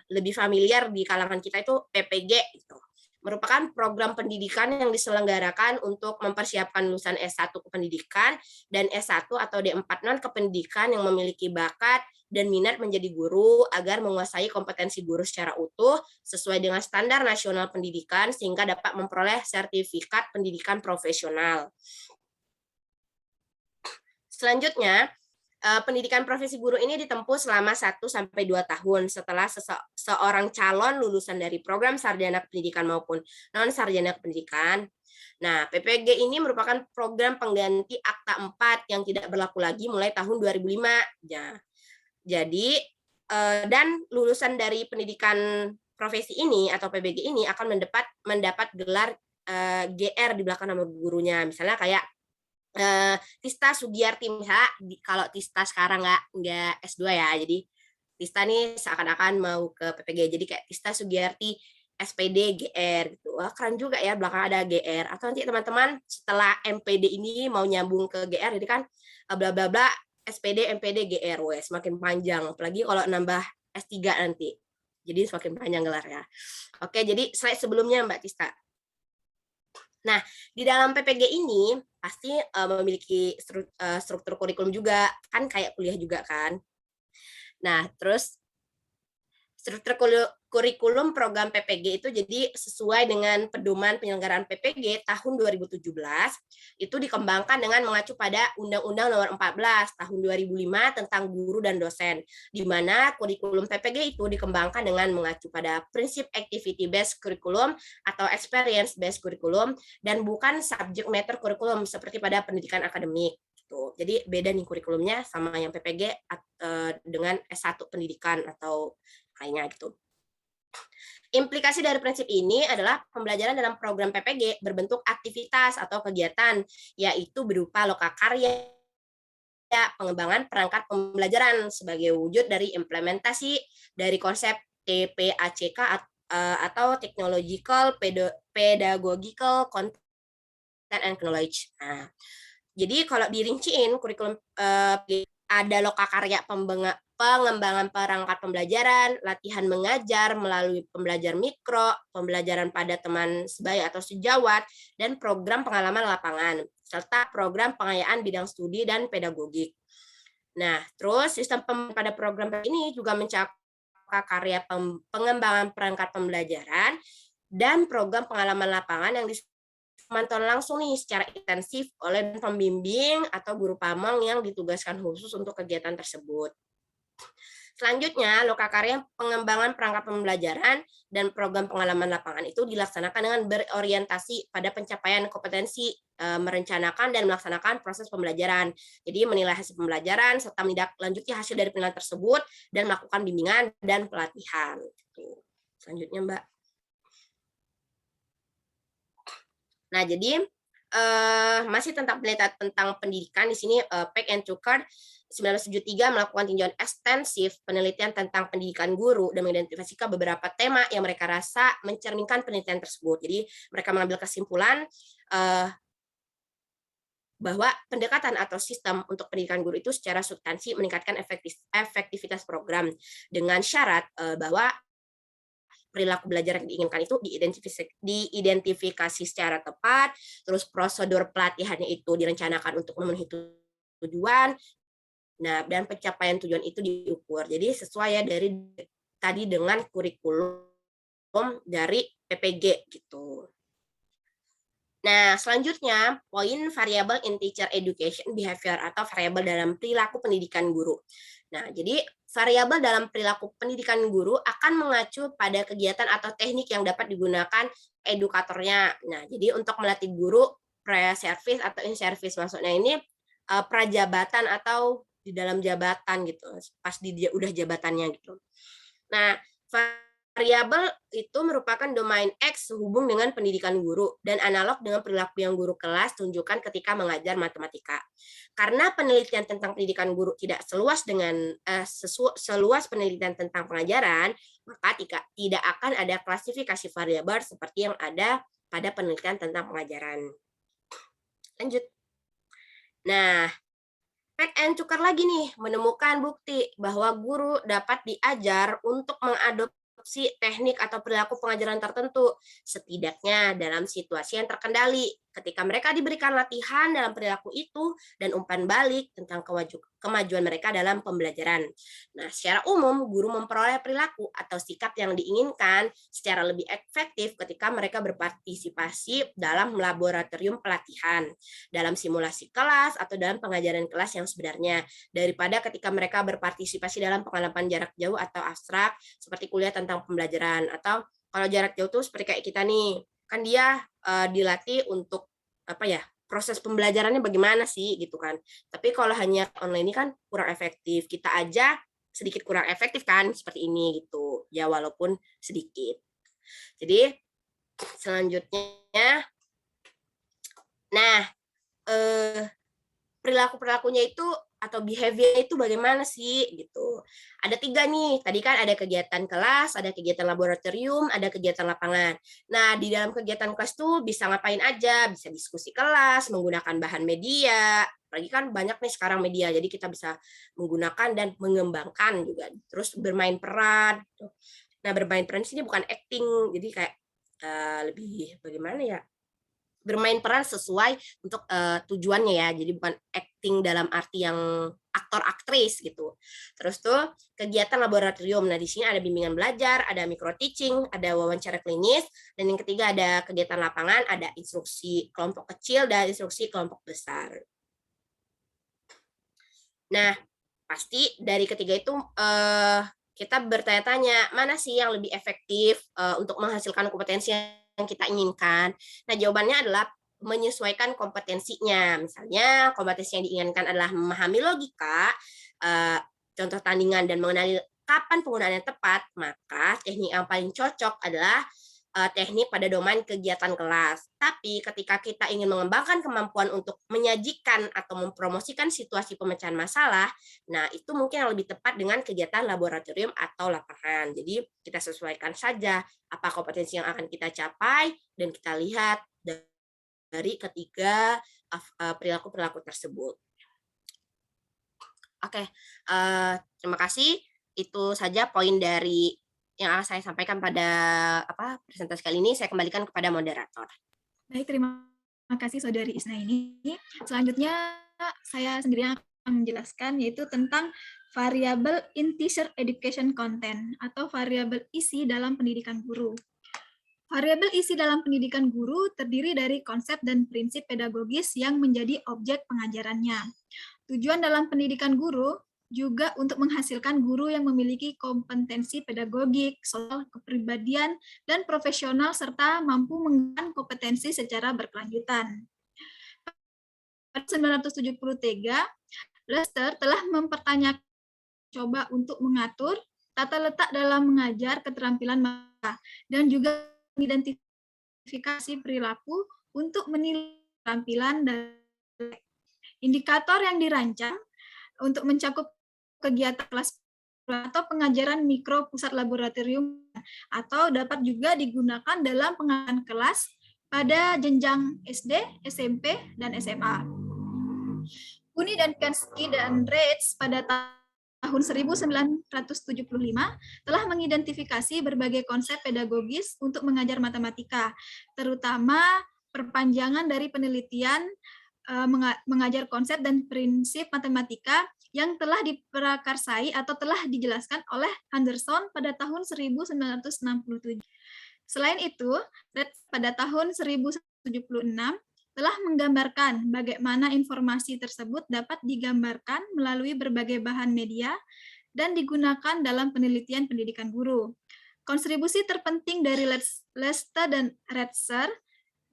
lebih familiar di kalangan kita itu PPG gitu, merupakan program pendidikan yang diselenggarakan untuk mempersiapkan lulusan S1 kependidikan dan S1 atau D4 non kependidikan yang memiliki bakat dan minat menjadi guru agar menguasai kompetensi guru secara utuh sesuai dengan standar nasional pendidikan sehingga dapat memperoleh sertifikat pendidikan profesional. Selanjutnya, pendidikan profesi guru ini ditempuh selama 1-2 tahun setelah seorang calon lulusan dari program sarjana pendidikan maupun non sarjana pendidikan. Nah, PPG ini merupakan program pengganti Akta 4 yang tidak berlaku lagi mulai tahun 2005. Ya. Jadi, dan lulusan dari pendidikan profesi ini atau PBG ini akan mendapat gelar GR di belakang nama gurunya. Misalnya kayak Tista Sugiyarti, kalau Tista sekarang nggak S2 ya, jadi Tista nih seakan-akan mau ke PPG, jadi kayak Tista Sugiyarti SPD GR gitu. Wah, keren juga ya, belakang ada GR. Atau nanti teman-teman setelah MPD ini mau nyambung ke GR, jadi kan bla bla bla SPD MPD GR, semakin panjang, apalagi kalau nambah S3 nanti. Jadi semakin panjang gelarnya. Oke, jadi slide sebelumnya Mbak Tista. Nah, di dalam PPG ini pasti memiliki struktur kurikulum juga, kan kayak kuliah juga kan. Nah, terus struktur kurikulum program PPG itu jadi sesuai dengan pedoman penyelenggaraan PPG tahun 2017, itu dikembangkan dengan mengacu pada Undang-Undang Nomor 14 tahun 2005 tentang guru dan dosen, di mana kurikulum PPG itu dikembangkan dengan mengacu pada prinsip activity based curriculum atau experience based curriculum dan bukan subject matter curriculum seperti pada pendidikan akademik. Jadi beda nih kurikulumnya sama yang PPG dengan S1 pendidikan atau lainnya gitu. Implikasi dari prinsip ini adalah pembelajaran dalam program PPG berbentuk aktivitas atau kegiatan, yaitu berupa lokakarya, pengembangan perangkat pembelajaran sebagai wujud dari implementasi dari konsep TPACK atau Technological Pedagogical Content and Knowledge. Nah, jadi kalau dirinciin kurikulum ada lokakarya pengembangan perangkat pembelajaran, latihan mengajar melalui pembelajar mikro, pembelajaran pada teman sebaya atau sejawat, dan program pengalaman lapangan, serta program pengayaan bidang studi dan pedagogik. Nah, terus sistem pada program ini juga mencakup karya pengembangan perangkat pembelajaran dan program pengalaman lapangan yang pemantauan langsung nih secara intensif oleh pembimbing atau guru pamong yang ditugaskan khusus untuk kegiatan tersebut. Selanjutnya, lokakarya pengembangan perangkat pembelajaran dan program pengalaman lapangan itu dilaksanakan dengan berorientasi pada pencapaian kompetensi merencanakan dan melaksanakan proses pembelajaran. Jadi menilai hasil pembelajaran serta menindaklanjuti hasil dari penilaian tersebut dan melakukan bimbingan dan pelatihan. Selanjutnya, Mbak. Nah, jadi masih tentang penelitian tentang pendidikan di sini Peck and Tucker 1973 melakukan tinjauan ekstensif penelitian tentang pendidikan guru dan mengidentifikasikan beberapa tema yang mereka rasa mencerminkan penelitian tersebut. Jadi mereka mengambil kesimpulan bahwa pendekatan atau sistem untuk pendidikan guru itu secara substansi meningkatkan efektivitas program dengan syarat bahwa perilaku belajar yang diinginkan itu diidentifikasi secara tepat, terus prosedur pelatihannya itu direncanakan untuk memenuhi tujuan. Nah, dan pencapaian tujuan itu diukur. Jadi sesuai ya dari tadi dengan kurikulum dari PPG gitu. Nah, selanjutnya poin variabel in teacher education behavior atau variabel dalam perilaku pendidikan guru. Nah, jadi variabel dalam perilaku pendidikan guru akan mengacu pada kegiatan atau teknik yang dapat digunakan edukatornya. Nah, jadi untuk melatih guru pre-service atau in-service, maksudnya ini prajabatan atau di dalam jabatan gitu, pas udah jabatannya gitu. Nah, variabel itu merupakan domain X sehubung dengan pendidikan guru dan analog dengan perilaku yang guru kelas tunjukkan ketika mengajar matematika. Karena penelitian tentang pendidikan guru tidak seluas penelitian tentang pengajaran, maka tidak akan ada klasifikasi variabel seperti yang ada pada penelitian tentang pengajaran. Lanjut. Nah, Peck and Tucker lagi nih menemukan bukti bahwa guru dapat diajar untuk mengadopsi teknik atau perilaku pengajaran tertentu, setidaknya dalam situasi yang terkendali. Ketika mereka diberikan latihan dalam perilaku itu dan umpan balik tentang kemajuan mereka dalam pembelajaran. Nah, secara umum, guru memperoleh perilaku atau sikap yang diinginkan secara lebih efektif ketika mereka berpartisipasi dalam laboratorium pelatihan, dalam simulasi kelas atau dalam pengajaran kelas yang sebenarnya, daripada ketika mereka berpartisipasi dalam pengalaman jarak jauh atau abstrak, seperti kuliah tentang pembelajaran. Atau kalau jarak jauh tuh seperti kayak kita nih, kan dia dilatih untuk proses pembelajarannya bagaimana sih gitu kan. Tapi kalau hanya online ini kan kurang efektif. Kita aja sedikit kurang efektif kan seperti ini gitu. Ya walaupun sedikit. Jadi selanjutnya perilaku-perilakunya itu atau behavior itu bagaimana sih gitu. Ada 3 nih, tadi kan ada kegiatan kelas, ada kegiatan laboratorium, ada kegiatan lapangan. Nah, di dalam kegiatan kelas tuh bisa ngapain aja, bisa diskusi kelas, menggunakan bahan media, apalagi kan banyak nih sekarang media, jadi kita bisa menggunakan dan mengembangkan juga. Terus bermain peran. Nah, bermain peran di sini bukan acting, jadi kayak lebih bagaimana ya, bermain peran sesuai untuk tujuannya ya, jadi bukan acting dalam arti yang aktor aktris gitu. Terus tuh kegiatan laboratorium. Nah, di sini ada bimbingan belajar, ada micro teaching, ada wawancara klinis, dan yang ketiga ada kegiatan lapangan, ada instruksi kelompok kecil dan instruksi kelompok besar. Nah, pasti dari ketiga itu kita bertanya-tanya mana sih yang lebih efektif untuk menghasilkan kompetensi yang kita inginkan. Nah, jawabannya adalah menyesuaikan kompetensinya. Misalnya, kompetensi yang diinginkan adalah memahami logika, contoh tandingan, dan mengenali kapan penggunaannya tepat, maka teknik yang paling cocok adalah teknik pada domain kegiatan kelas. Tapi ketika kita ingin mengembangkan kemampuan untuk menyajikan atau mempromosikan situasi pemecahan masalah, nah itu mungkin yang lebih tepat dengan kegiatan laboratorium atau lapangan. Jadi kita sesuaikan saja apa kompetensi yang akan kita capai dan kita lihat dari ketiga perilaku-perilaku tersebut. Oke, terima kasih. Itu saja poin dari yang akan saya sampaikan pada presentasi kali ini. Saya kembalikan kepada moderator. Baik, terima kasih Saudari Isnaini. Selanjutnya saya sendiri akan menjelaskan yaitu tentang variabel in teacher education content atau variabel isi dalam pendidikan guru. Variabel isi dalam pendidikan guru terdiri dari konsep dan prinsip pedagogis yang menjadi objek pengajarannya. Tujuan dalam pendidikan guru juga untuk menghasilkan guru yang memiliki kompetensi pedagogik, sosial, kepribadian, dan profesional, serta mampu mengembangkan kompetensi secara berkelanjutan. Pada 1973, Lester telah mempertanyakan coba untuk mengatur tata letak dalam mengajar keterampilan mereka dan juga mengidentifikasi perilaku untuk menilai keterampilan dan indikator yang dirancang untuk mencakup kegiatan kelas atau pengajaran mikro pusat laboratorium atau dapat juga digunakan dalam pengajaran kelas pada jenjang SD, SMP, dan SMA. Kuni dan Kansky dan Reitz pada tahun 1975 telah mengidentifikasi berbagai konsep pedagogis untuk mengajar matematika, terutama perpanjangan dari penelitian mengajar konsep dan prinsip matematika yang telah diprakarsai atau telah dijelaskan oleh Anderson pada tahun 1967. Selain itu, pada tahun 1976 telah menggambarkan bagaimana informasi tersebut dapat digambarkan melalui berbagai bahan media dan digunakan dalam penelitian pendidikan guru. Kontribusi terpenting dari Lester dan Retzer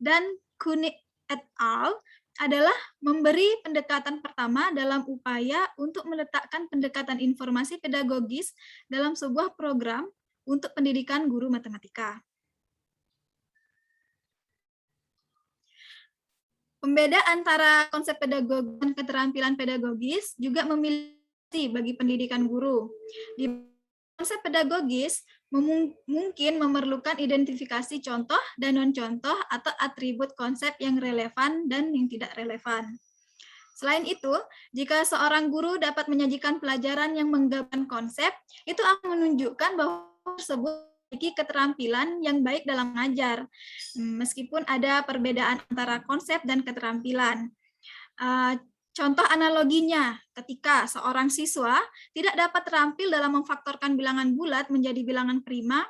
dan Kuhn et al. Adalah memberi pendekatan pertama dalam upaya untuk meletakkan pendekatan informasi pedagogis dalam sebuah program untuk pendidikan guru matematika. Pembeda antara konsep pedagogis dan keterampilan pedagogis juga memiliki bagi pendidikan guru. Di konsep pedagogis mungkin memerlukan identifikasi contoh dan non-contoh atau atribut konsep yang relevan dan yang tidak relevan. Selain itu, jika seorang guru dapat menyajikan pelajaran yang menggabungkan konsep, itu akan menunjukkan bahwa tersebut memiliki keterampilan yang baik dalam mengajar, meskipun ada perbedaan antara konsep dan keterampilan. Contoh analoginya, ketika seorang siswa tidak dapat terampil dalam memfaktorkan bilangan bulat menjadi bilangan prima,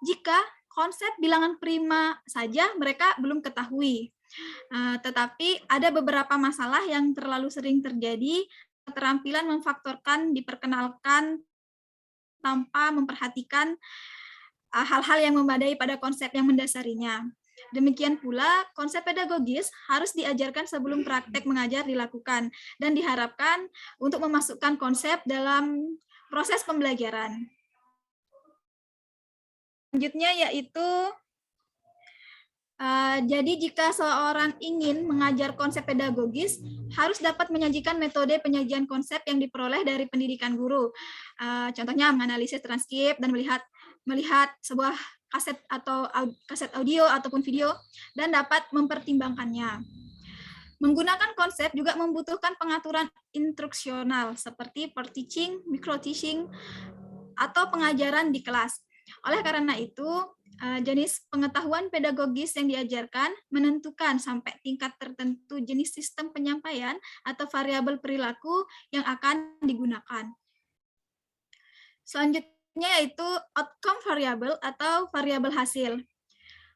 jika konsep bilangan prima saja mereka belum ketahui. Tetapi ada beberapa masalah yang terlalu sering terjadi, keterampilan memfaktorkan diperkenalkan tanpa memperhatikan hal-hal yang memadai pada konsep yang mendasarinya. Demikian pula, konsep pedagogis harus diajarkan sebelum praktek mengajar dilakukan dan diharapkan untuk memasukkan konsep dalam proses pembelajaran. Selanjutnya yaitu, jadi jika seorang ingin mengajar konsep pedagogis, harus dapat menyajikan metode penyajian konsep yang diperoleh dari pendidikan guru. Contohnya menganalisis transkrip dan melihat sebuah kaset audio ataupun video dan dapat mempertimbangkannya. Menggunakan konsep juga membutuhkan pengaturan instruksional seperti per-teaching, micro-teaching, atau pengajaran di kelas. Oleh karena itu, jenis pengetahuan pedagogis yang diajarkan menentukan sampai tingkat tertentu jenis sistem penyampaian atau variabel perilaku yang akan digunakan. Selanjutnya yaitu outcome variable atau variabel hasil.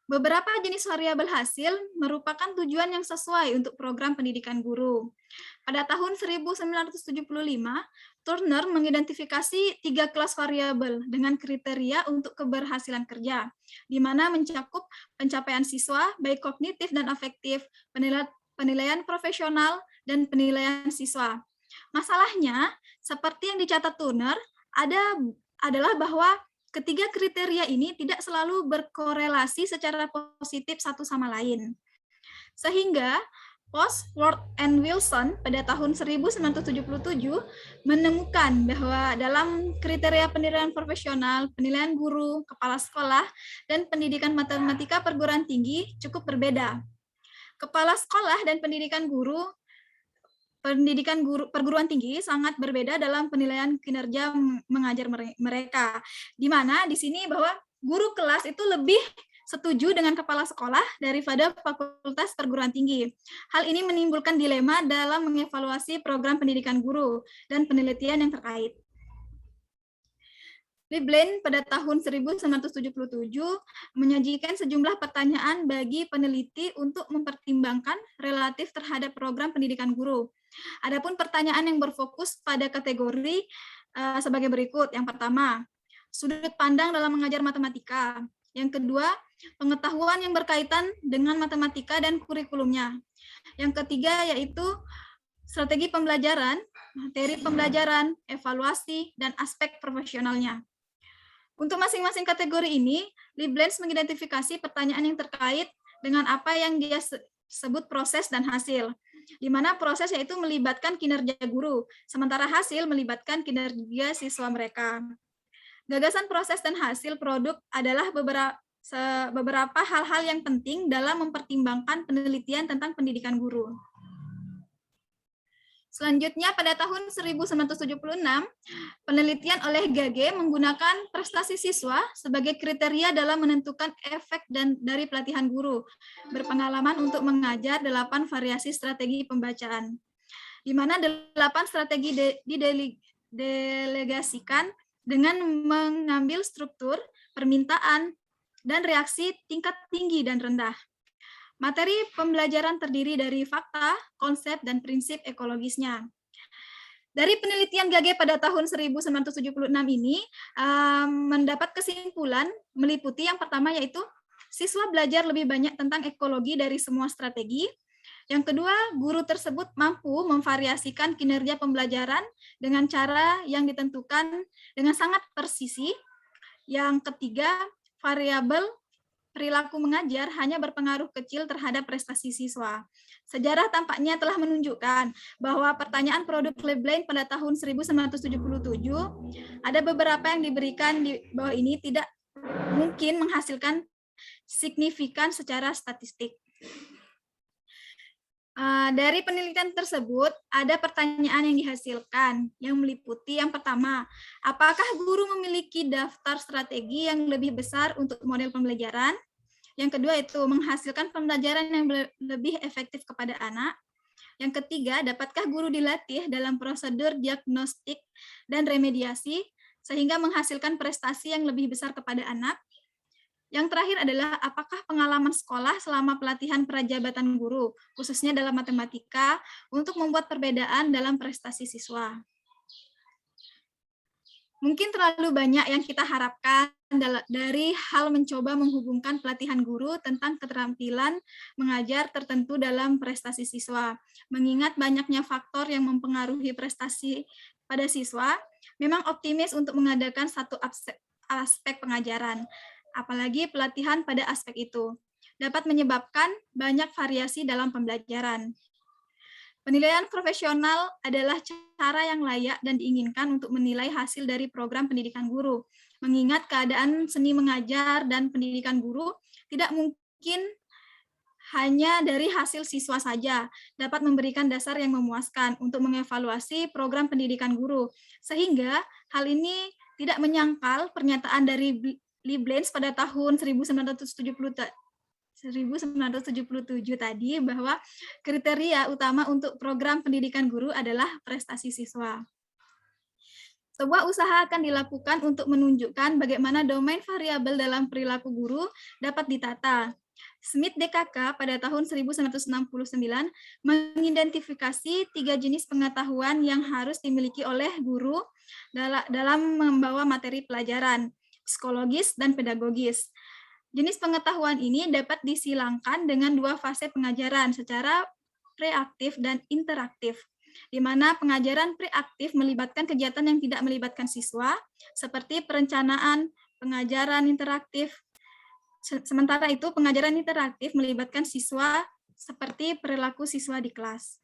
Beberapa jenis variabel hasil merupakan tujuan yang sesuai untuk program pendidikan guru. Pada tahun 1975, Turner mengidentifikasi 3 kelas variabel dengan kriteria untuk keberhasilan kerja, di mana mencakup pencapaian siswa, baik kognitif dan afektif, penilaian profesional, dan penilaian siswa. Masalahnya, seperti yang dicatat Turner, adalah bahwa ketiga kriteria ini tidak selalu berkorelasi secara positif satu sama lain. Sehingga Post, Ward, and Wilson pada tahun 1977 menemukan bahwa dalam kriteria penilaian profesional, penilaian guru, kepala sekolah, dan pendidikan matematika perguruan tinggi cukup berbeda. Kepala sekolah dan pendidikan perguruan tinggi sangat berbeda dalam penilaian kinerja mengajar mereka. Di mana di sini bahwa guru kelas itu lebih setuju dengan kepala sekolah daripada fakultas perguruan tinggi. Hal ini menimbulkan dilema dalam mengevaluasi program pendidikan guru dan penelitian yang terkait. Lieblein pada tahun 1977 menyajikan sejumlah pertanyaan bagi peneliti untuk mempertimbangkan relatif terhadap program pendidikan guru. Adapun pertanyaan yang berfokus pada kategori sebagai berikut. Yang pertama, sudut pandang dalam mengajar matematika. Yang kedua, pengetahuan yang berkaitan dengan matematika dan kurikulumnya. Yang ketiga yaitu strategi pembelajaran, materi pembelajaran, evaluasi, dan aspek profesionalnya. Untuk masing-masing kategori ini, Lieblein mengidentifikasi pertanyaan yang terkait dengan apa yang dia sebut proses dan hasil, di mana proses yaitu melibatkan kinerja guru, sementara hasil melibatkan kinerja siswa mereka. Gagasan proses dan hasil produk adalah beberapa hal-hal yang penting dalam mempertimbangkan penelitian tentang pendidikan guru. Selanjutnya, pada tahun 1976, penelitian oleh Gage menggunakan prestasi siswa sebagai kriteria dalam menentukan efek dari pelatihan guru, berpengalaman untuk mengajar 8 variasi strategi pembacaan, di mana 8 strategi didelegasikan dengan mengambil struktur, permintaan, dan reaksi tingkat tinggi dan rendah. Materi pembelajaran terdiri dari fakta, konsep, dan prinsip ekologisnya. Dari penelitian Gage pada tahun 1976 ini, mendapat kesimpulan meliputi yang pertama yaitu siswa belajar lebih banyak tentang ekologi dari semua strategi. Yang kedua, guru tersebut mampu memvariasikan kinerja pembelajaran dengan cara yang ditentukan dengan sangat persisi. Yang ketiga, variabel perilaku mengajar hanya berpengaruh kecil terhadap prestasi siswa. Sejarah tampaknya telah menunjukkan bahwa pertanyaan produk Lieblein pada tahun 1977 ada beberapa yang diberikan di bawah ini tidak mungkin menghasilkan signifikan secara statistik. Dari penelitian tersebut, ada pertanyaan yang dihasilkan, yang meliputi yang pertama, apakah guru memiliki daftar strategi yang lebih besar untuk model pembelajaran? Yang kedua itu menghasilkan pembelajaran yang lebih efektif kepada anak. Yang ketiga, dapatkah guru dilatih dalam prosedur diagnostik dan remediasi, sehingga menghasilkan prestasi yang lebih besar kepada anak? Yang terakhir adalah apakah pengalaman sekolah selama pelatihan prajabatan guru, khususnya dalam matematika, untuk membuat perbedaan dalam prestasi siswa. Mungkin terlalu banyak yang kita harapkan dari hal mencoba menghubungkan pelatihan guru tentang keterampilan mengajar tertentu dalam prestasi siswa. Mengingat banyaknya faktor yang mempengaruhi prestasi pada siswa, memang optimis untuk mengadakan satu aspek pengajaran. Apalagi pelatihan pada aspek itu dapat menyebabkan banyak variasi dalam pembelajaran. Penilaian profesional adalah cara yang layak dan diinginkan untuk menilai hasil dari program pendidikan guru. Mengingat keadaan seni mengajar dan pendidikan guru tidak mungkin hanya dari hasil siswa saja, dapat memberikan dasar yang memuaskan untuk mengevaluasi program pendidikan guru. Sehingga hal ini tidak menyangkal pernyataan dari Lieblein pada tahun 1977 tadi bahwa kriteria utama untuk program pendidikan guru adalah prestasi siswa. Sebuah usaha akan dilakukan untuk menunjukkan bagaimana domain variabel dalam perilaku guru dapat ditata. Smith DKK pada tahun 1969 mengidentifikasi 3 jenis pengetahuan yang harus dimiliki oleh guru dalam membawa materi pelajaran, psikologis dan pedagogis. Jenis pengetahuan ini dapat disilangkan dengan 2 fase pengajaran secara preaktif dan interaktif, di mana pengajaran preaktif melibatkan kegiatan yang tidak melibatkan siswa, seperti perencanaan, pengajaran interaktif. Sementara itu, pengajaran interaktif melibatkan siswa, seperti perilaku siswa di kelas.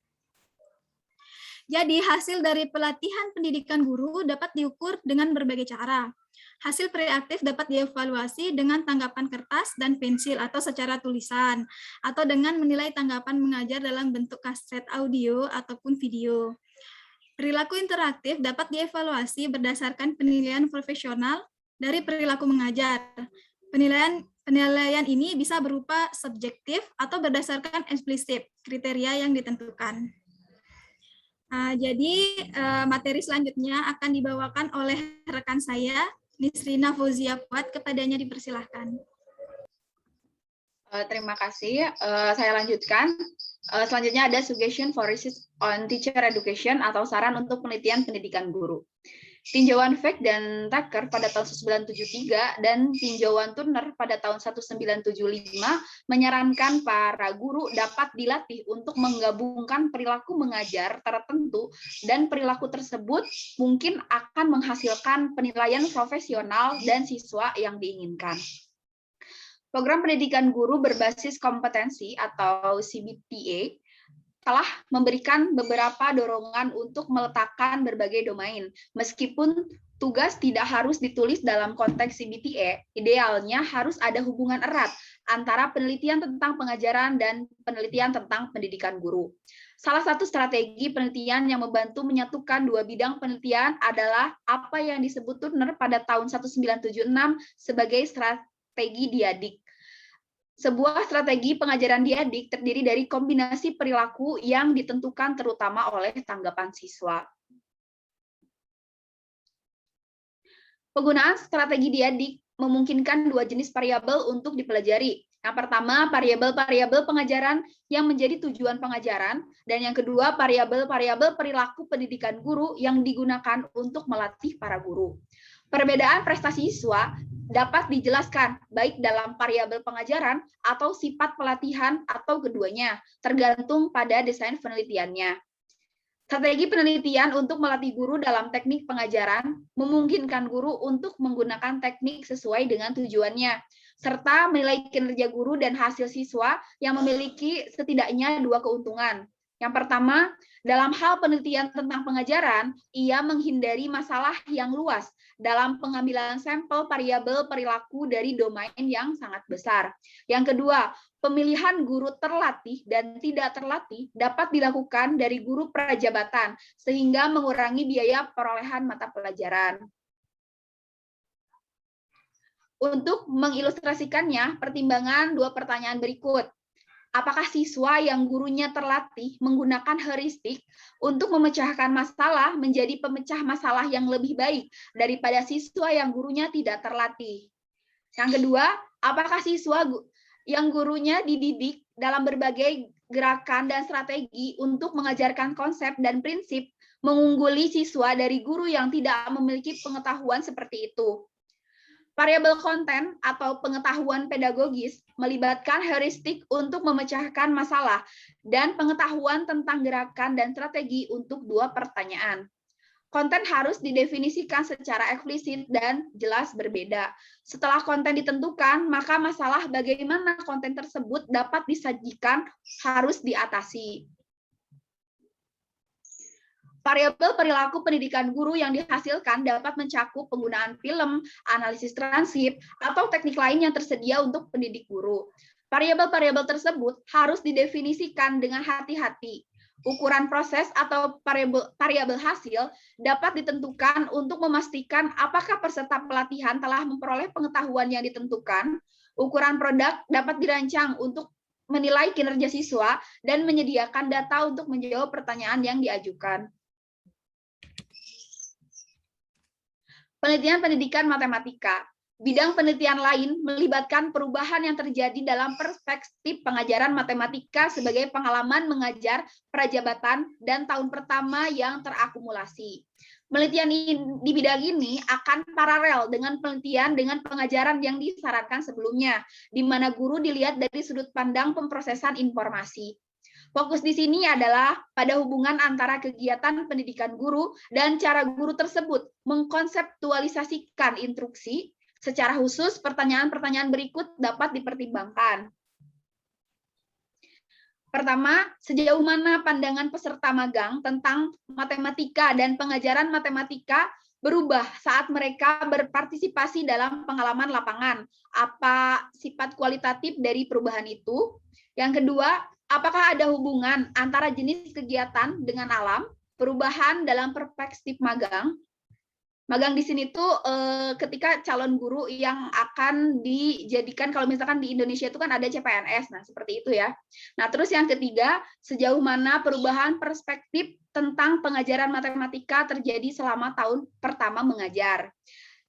Jadi, hasil dari pelatihan pendidikan guru dapat diukur dengan berbagai cara. Hasil preaktif dapat dievaluasi dengan tanggapan kertas dan pensil atau secara tulisan, atau dengan menilai tanggapan mengajar dalam bentuk kaset audio ataupun video. Perilaku interaktif dapat dievaluasi berdasarkan penilaian profesional dari perilaku mengajar. Penilaian ini bisa berupa subjektif atau berdasarkan eksplisit, kriteria yang ditentukan. Jadi materi selanjutnya akan dibawakan oleh rekan saya, Ms. Rina Fauzia Fuad, kepadanya dipersilahkan. Terima kasih. Saya lanjutkan. Selanjutnya ada suggestion for research on teacher education atau saran untuk penelitian pendidikan guru. Tinjauan Fake dan Tucker pada tahun 1973 dan tinjauan Turner pada tahun 1975 menyarankan para guru dapat dilatih untuk menggabungkan perilaku mengajar tertentu dan perilaku tersebut mungkin akan menghasilkan penilaian profesional dan siswa yang diinginkan. Program pendidikan guru berbasis kompetensi atau CBTA telah memberikan beberapa dorongan untuk meletakkan berbagai domain. Meskipun tugas tidak harus ditulis dalam konteks CBTA, idealnya harus ada hubungan erat antara penelitian tentang pengajaran dan penelitian tentang pendidikan guru. Salah satu strategi penelitian yang membantu menyatukan dua bidang penelitian adalah apa yang disebut Turner pada tahun 1976 sebagai strategi diadik. Sebuah strategi pengajaran diadik terdiri dari kombinasi perilaku yang ditentukan terutama oleh tanggapan siswa. Penggunaan strategi diadik memungkinkan dua jenis variabel untuk dipelajari. Yang pertama, variabel-variabel pengajaran yang menjadi tujuan pengajaran, dan yang kedua, variabel-variabel perilaku pendidikan guru yang digunakan untuk melatih para guru. Perbedaan prestasi siswa dapat dijelaskan baik dalam variabel pengajaran atau sifat pelatihan atau keduanya, tergantung pada desain penelitiannya. Strategi penelitian untuk melatih guru dalam teknik pengajaran memungkinkan guru untuk menggunakan teknik sesuai dengan tujuannya, serta menilai kinerja guru dan hasil siswa yang memiliki setidaknya dua keuntungan. Yang pertama, dalam hal penelitian tentang pengajaran, ia menghindari masalah yang luas dalam pengambilan sampel variabel perilaku dari domain yang sangat besar. Yang kedua, pemilihan guru terlatih dan tidak terlatih dapat dilakukan dari guru prajabatan, sehingga mengurangi biaya perolehan mata pelajaran. Untuk mengilustrasikannya, pertimbangan dua pertanyaan berikut. Apakah siswa yang gurunya terlatih menggunakan heuristik untuk memecahkan masalah menjadi pemecah masalah yang lebih baik daripada siswa yang gurunya tidak terlatih? Yang kedua, apakah siswa yang gurunya dididik dalam berbagai gerakan dan strategi untuk mengajarkan konsep dan prinsip mengungguli siswa dari guru yang tidak memiliki pengetahuan seperti itu? Variabel konten atau pengetahuan pedagogis melibatkan heuristik untuk memecahkan masalah dan pengetahuan tentang gerakan dan strategi untuk dua pertanyaan. Konten harus didefinisikan secara eksplisit dan jelas berbeda. Setelah konten ditentukan, maka masalah bagaimana konten tersebut dapat disajikan harus diatasi. Variabel perilaku pendidikan guru yang dihasilkan dapat mencakup penggunaan film, analisis transkrip, atau teknik lain yang tersedia untuk pendidik guru. Variabel-variabel tersebut harus didefinisikan dengan hati-hati. Ukuran proses atau variabel hasil dapat ditentukan untuk memastikan apakah peserta pelatihan telah memperoleh pengetahuan yang ditentukan. Ukuran produk dapat dirancang untuk menilai kinerja siswa dan menyediakan data untuk menjawab pertanyaan yang diajukan. Penelitian pendidikan matematika. Bidang penelitian lain melibatkan perubahan yang terjadi dalam perspektif pengajaran matematika sebagai pengalaman mengajar prajabatan dan tahun pertama yang terakumulasi. Penelitian di bidang ini akan paralel dengan penelitian dengan pengajaran yang disarankan sebelumnya, di mana guru dilihat dari sudut pandang pemrosesan informasi. Fokus di sini adalah pada hubungan antara kegiatan pendidikan guru dan cara guru tersebut mengkonseptualisasikan instruksi. Secara khusus, pertanyaan-pertanyaan berikut dapat dipertimbangkan. Pertama, sejauh mana pandangan peserta magang tentang matematika dan pengajaran matematika berubah saat mereka berpartisipasi dalam pengalaman lapangan? Apa sifat kualitatif dari perubahan itu? Yang kedua, apakah ada hubungan antara jenis kegiatan dengan alam, perubahan dalam perspektif magang? Magang di sini tuh ketika calon guru yang akan dijadikan, kalau misalkan di Indonesia itu kan ada CPNS, nah seperti itu ya. Nah terus yang ketiga, sejauh mana perubahan perspektif tentang pengajaran matematika terjadi selama tahun pertama mengajar.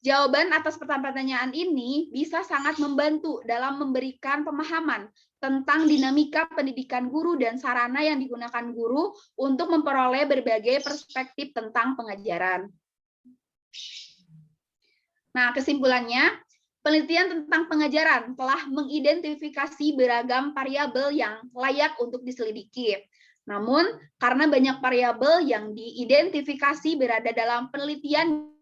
Jawaban atas pertanyaan ini bisa sangat membantu dalam memberikan pemahaman tentang dinamika pendidikan guru dan sarana yang digunakan guru untuk memperoleh berbagai perspektif tentang pengajaran. Nah, kesimpulannya, penelitian tentang pengajaran telah mengidentifikasi beragam variabel yang layak untuk diselidiki. Namun, karena banyak variabel yang diidentifikasi berada dalam penelitian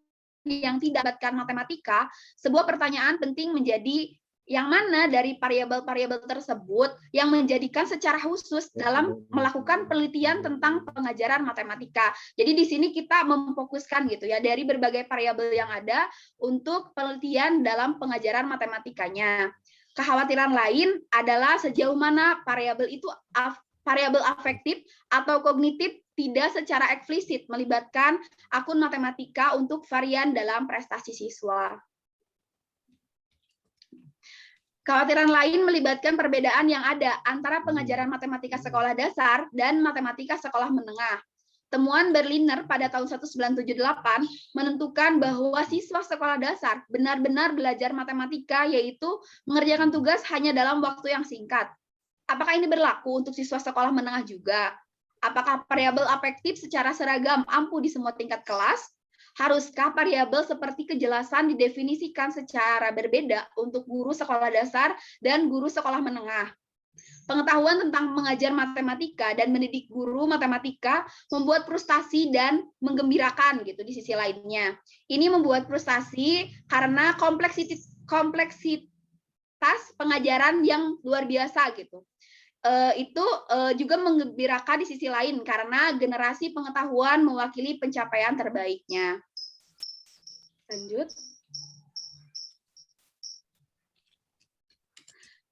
yang tidak melibatkan matematika, sebuah pertanyaan penting menjadi yang mana dari variabel-variabel tersebut yang menjadikan secara khusus dalam melakukan penelitian tentang pengajaran matematika. Jadi di sini kita memfokuskan gitu ya dari berbagai variabel yang ada untuk penelitian dalam pengajaran matematikanya. Kekhawatiran lain adalah sejauh mana variabel itu variabel afektif atau kognitif tidak secara eksplisit melibatkan akun matematika untuk varian dalam prestasi siswa. Kekhawatiran lain melibatkan perbedaan yang ada antara pengajaran matematika sekolah dasar dan matematika sekolah menengah. Temuan Berliner pada tahun 1978 menentukan bahwa siswa sekolah dasar benar-benar belajar matematika, yaitu mengerjakan tugas hanya dalam waktu yang singkat. Apakah ini berlaku untuk siswa sekolah menengah juga? Apakah variabel afektif secara seragam ampuh di semua tingkat kelas? Haruskah variabel seperti kejelasan didefinisikan secara berbeda untuk guru sekolah dasar dan guru sekolah menengah? Pengetahuan tentang mengajar matematika dan mendidik guru matematika membuat frustasi dan menggembirakan gitu di sisi lainnya. Ini membuat frustasi karena kompleksitas pengajaran yang luar biasa gitu. Itu juga menggembirakan di sisi lain karena generasi pengetahuan mewakili pencapaian terbaiknya. Lanjut.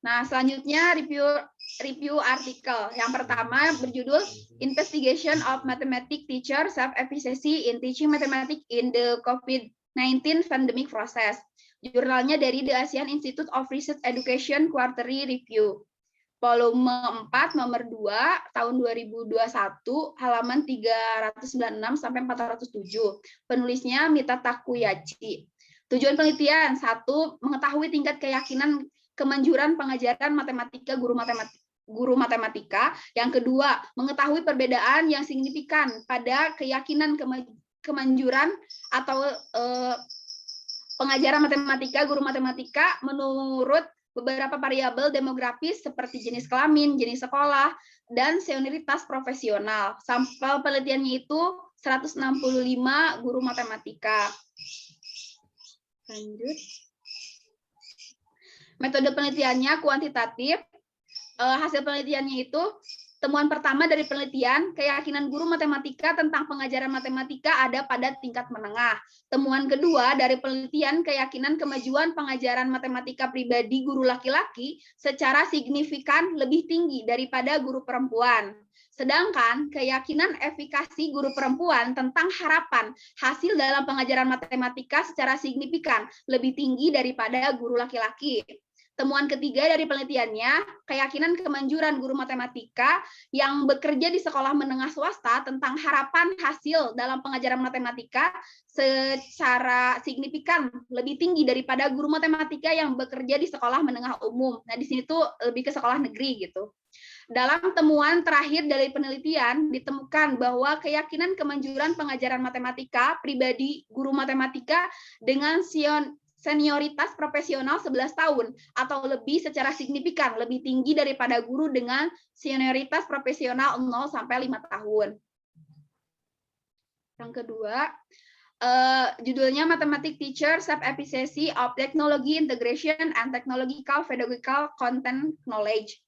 Nah, selanjutnya review artikel. Yang pertama berjudul Investigation of Mathematics Teacher Self-Efficacy in Teaching Mathematics in the COVID-19 Pandemic Process. Jurnalnya dari The Asian Institute of Research Education Quarterly Review. Volume 4 nomor 2 tahun 2021 halaman 396 sampai 407. Penulisnya Mita Takuyachi. Tujuan penelitian 1, mengetahui tingkat keyakinan kemanjuran pengajaran matematika guru matematika. Yang kedua, mengetahui perbedaan yang signifikan pada keyakinan kemanjuran atau pengajaran matematika guru matematika menurut beberapa variabel demografis seperti jenis kelamin, jenis sekolah, dan senioritas profesional. Sampel penelitiannya itu 165 guru matematika. Lanjut. Metode penelitiannya kuantitatif. Hasil penelitiannya itu, temuan pertama dari penelitian, keyakinan guru matematika tentang pengajaran matematika ada pada tingkat menengah. Temuan kedua dari penelitian, keyakinan kemajuan pengajaran matematika pribadi guru laki-laki secara signifikan lebih tinggi daripada guru perempuan. Sedangkan keyakinan efikasi guru perempuan tentang harapan hasil dalam pengajaran matematika secara signifikan lebih tinggi daripada guru laki-laki. Temuan ketiga dari penelitiannya, keyakinan kemanjuran guru matematika yang bekerja di sekolah menengah swasta tentang harapan hasil dalam pengajaran matematika secara signifikan lebih tinggi daripada guru matematika yang bekerja di sekolah menengah umum. Nah, di sini tuh lebih ke sekolah negeri gitu. Dalam temuan terakhir dari penelitian, ditemukan bahwa keyakinan kemanjuran pengajaran matematika pribadi guru matematika dengan senioritas profesional 11 tahun atau lebih secara signifikan lebih tinggi daripada guru dengan senioritas profesional 0 sampai 5 tahun. Yang kedua, judulnya Mathematics Teacher Self-Efficacy of Technology Integration and Technological Pedagogical Content Knowledge.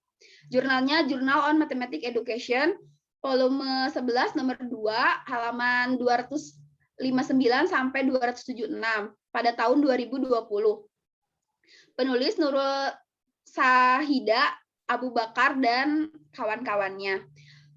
Jurnalnya Journal on Mathematics Education, volume 11 nomor 2 halaman 259 sampai 276 pada tahun 2020. Penulis Nurul Sahida Abu Bakar dan kawan-kawannya.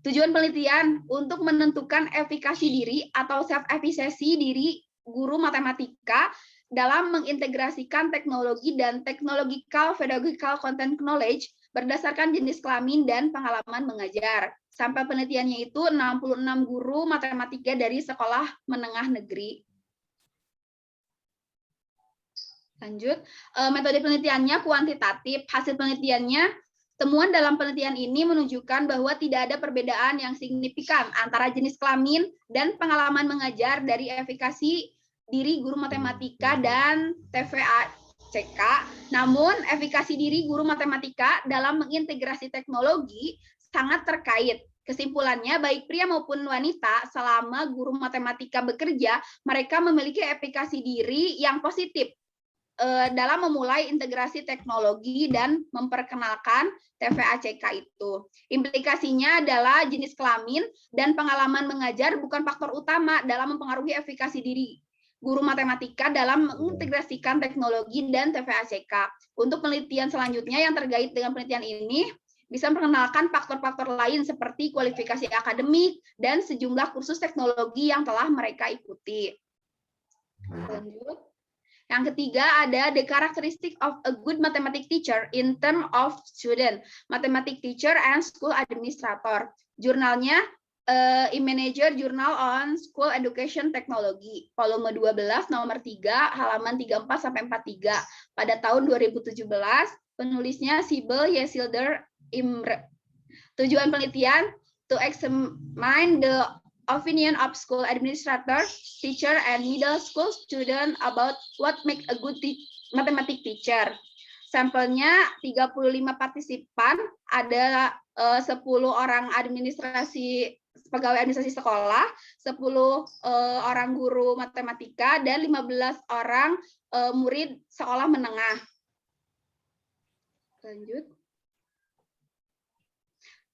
Tujuan penelitian untuk menentukan efikasi diri atau self-efficacy diri guru matematika dalam mengintegrasikan teknologi dan technological pedagogical content knowledge berdasarkan jenis kelamin dan pengalaman mengajar. Sampel penelitiannya itu 66 guru matematika dari sekolah menengah negeri. Lanjut, metode penelitiannya kuantitatif. Hasil penelitiannya, temuan dalam penelitian ini menunjukkan bahwa tidak ada perbedaan yang signifikan antara jenis kelamin dan pengalaman mengajar dari efikasi diri guru matematika dan TVACK. Namun, efikasi diri guru matematika dalam mengintegrasi teknologi sangat terkait. Kesimpulannya, baik pria maupun wanita, selama guru matematika bekerja, mereka memiliki efikasi diri yang positif dalam memulai integrasi teknologi dan memperkenalkan TVACK itu. Implikasinya adalah jenis kelamin dan pengalaman mengajar bukan faktor utama dalam mempengaruhi efikasi diri guru matematika dalam mengintegrasikan teknologi dan TVACK. Untuk penelitian selanjutnya yang terkait dengan penelitian ini, bisa memperkenalkan faktor-faktor lain seperti kualifikasi akademik dan sejumlah kursus teknologi yang telah mereka ikuti. Lanjut. Yang ketiga ada the characteristic of a good mathematics teacher in term of student, mathematics teacher and school administrator. Jurnalnya e-manager Journal on School Education Technology, volume 12 nomor 3 halaman 34 sampai 43 pada tahun 2017. Penulisnya Sibel Yesilder Imre. Tujuan penelitian to examine the opinion of school administrator, teacher, and middle school student about what make a good mathematics teacher. Sampelnya 35 partisipan, ada 10 orang pegawai administrasi sekolah, 10 orang guru matematika, dan 15 orang murid sekolah menengah. Lanjut.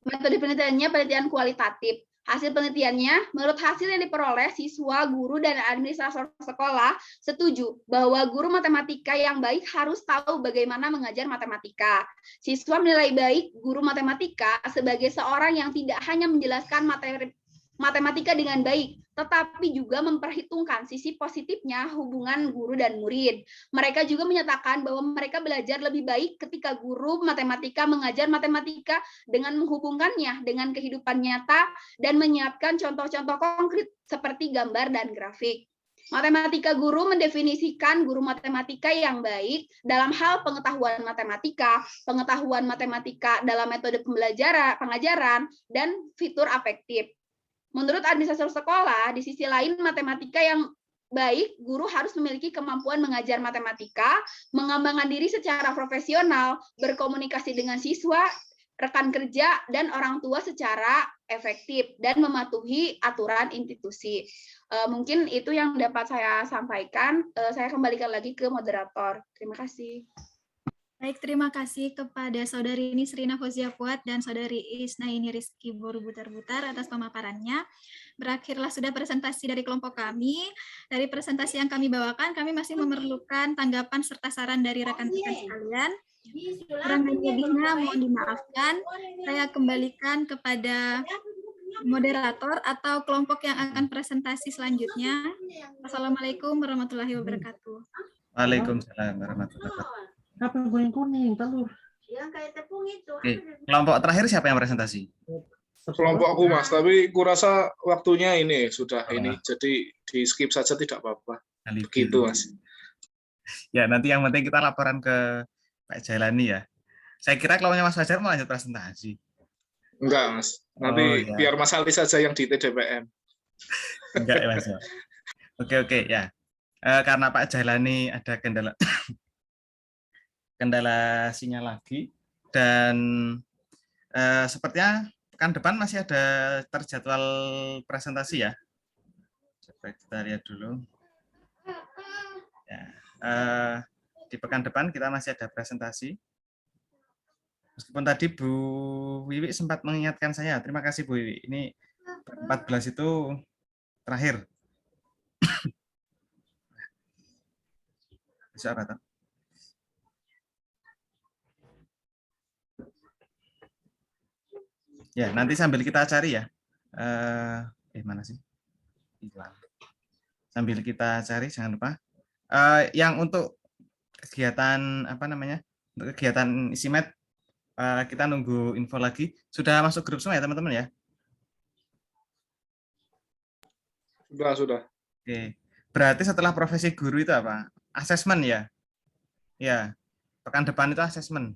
Metode penelitiannya penelitian kualitatif. Hasil penelitiannya, menurut hasil yang diperoleh, siswa, guru, dan administrator sekolah setuju bahwa guru matematika yang baik harus tahu bagaimana mengajar matematika. Siswa menilai baik guru matematika sebagai seorang yang tidak hanya menjelaskan materi matematika dengan baik, tetapi juga memperhitungkan sisi positifnya hubungan guru dan murid. Mereka juga menyatakan bahwa mereka belajar lebih baik ketika guru matematika mengajar matematika dengan menghubungkannya dengan kehidupan nyata dan menyiapkan contoh-contoh konkret seperti gambar dan grafik. Matematika guru mendefinisikan guru matematika yang baik dalam hal pengetahuan matematika dalam metode pengajaran, dan fitur afektif. Menurut administrator sekolah, di sisi lain matematika yang baik, guru harus memiliki kemampuan mengajar matematika, mengembangkan diri secara profesional, berkomunikasi dengan siswa, rekan kerja, dan orang tua secara efektif, dan mematuhi aturan institusi. Mungkin itu yang dapat saya sampaikan. Saya kembalikan lagi ke moderator. Terima kasih. Baik, terima kasih kepada Saudari Nisrina Fauzia Fuad dan Saudari Isnaini Rizky Borubutar-Butar atas pemaparannya. Berakhirlah sudah presentasi dari kelompok kami. Dari presentasi yang kami bawakan, kami masih memerlukan tanggapan serta saran dari rekan-rekan sekalian. Kurang lebihnya mohon dimaafkan. Saya kembalikan kepada moderator atau kelompok yang akan presentasi selanjutnya. Wassalamualaikum warahmatullahi wabarakatuh. Waalaikumsalam warahmatullahi wabarakatuh. Apa goreng kuning, telur? Yang kayak tepung itu. Oke. Kelompok terakhir siapa yang presentasi? Kelompokku, Mas, tapi kurasa waktunya ini sudah ini, jadi di skip saja tidak apa-apa. Begitu, Mas. Ya, nanti yang penting kita laporan ke Pak Jailani ya. Saya kira kelompoknya Mas Fajar mau lanjut presentasi. Enggak, Mas. Nanti ya. Biar Mas Ali saja yang di TDPM. Enggak ya, Mas. Oke, ya. Karena Pak Jailani ada kendala sinyal lagi, dan sepertinya pekan depan masih ada terjadwal presentasi ya. Coba kita lihat dulu. Ya, di pekan depan kita masih ada presentasi. Meskipun tadi Bu Wiwi sempat mengingatkan saya, terima kasih Bu Wiwi. Ini 14 itu terakhir. Besok apa, Pak? Ya, nanti sambil kita cari ya. Mana sih? Sambil kita cari, jangan lupa. Yang untuk kegiatan Untuk kegiatan ISIMED, kita nunggu info lagi. Sudah masuk grup semua ya, teman-teman ya? Sudah. Oke. Berarti setelah profesi guru itu apa? Asesmen ya? Ya, pekan depan itu asesmen.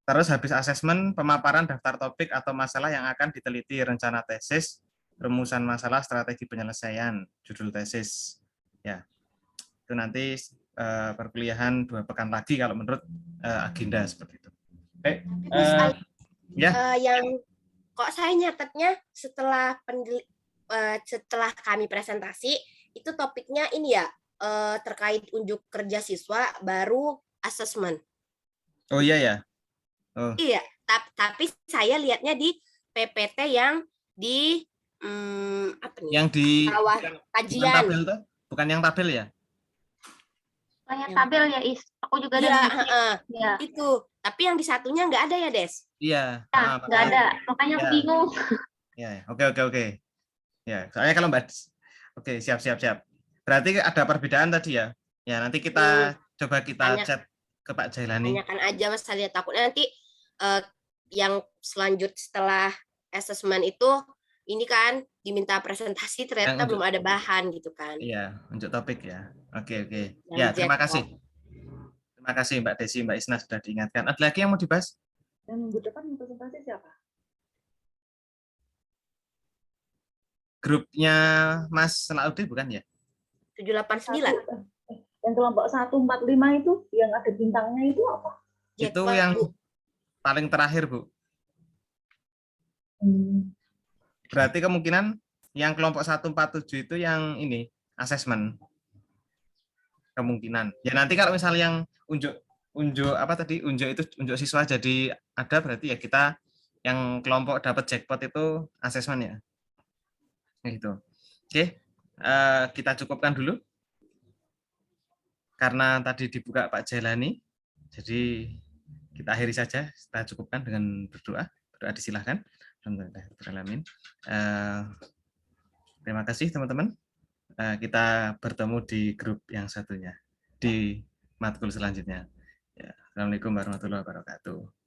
Terus habis asesmen, pemaparan daftar topik atau masalah yang akan diteliti, rencana tesis, rumusan masalah, strategi penyelesaian, judul tesis. Ya, itu nanti perkuliahan 2 pekan lagi kalau menurut agenda seperti itu. Yang kok saya nyatetnya setelah setelah kami presentasi itu topiknya ini ya terkait unjuk kerja siswa baru asesmen. Oh iya ya. Oh. Iya, tapi saya lihatnya di PPT yang di apa nih? Yang di bawah kajian. Tabel tuh? Bukan yang tabel ya? Banyak tabel ya, Is. Aku juga Iya, ya. Itu. Tapi yang di satunya nggak ada ya, Des? Iya. Nggak ada. Makanya aku bingung. Ya, oke. Ya, soalnya kalau Mbak, oke, siap. Berarti ada perbedaan tadi ya? Ya, nanti kita coba kita chat ke Pak Jailani. Tanyakan aja, Mas, saya takutnya nanti yang selanjut setelah assessment itu ini kan diminta presentasi ternyata belum ada bahan gitu kan. Iya, untuk topik ya. Oke. Ya, terima kasih. Terima kasih Mbak Desi, Mbak Isna sudah diingatkan. Ada lagi yang mau dibahas? Yang minggu depan yang presentasi siapa? Grupnya Mas Salaudin bukan ya? 789. Yang kelompok 145 itu yang ada bintangnya itu apa? Itu yang paling terakhir, Bu. Berarti kemungkinan yang kelompok 147 itu yang ini, asesmen. Kemungkinan. Ya nanti kalau misalnya yang unjuk itu unjuk siswa jadi ada, berarti ya kita yang kelompok dapat jackpot itu asesmen ya. Gitu. Oke, kita cukupkan dulu. Karena tadi dibuka Pak Jailani, jadi kita akhiri saja, kita cukupkan dengan berdoa. Berdoa disilahkan. Terima kasih teman-teman. Kita bertemu di grup yang satunya, di matkul selanjutnya. Ya, Assalamualaikum warahmatullahi wabarakatuh.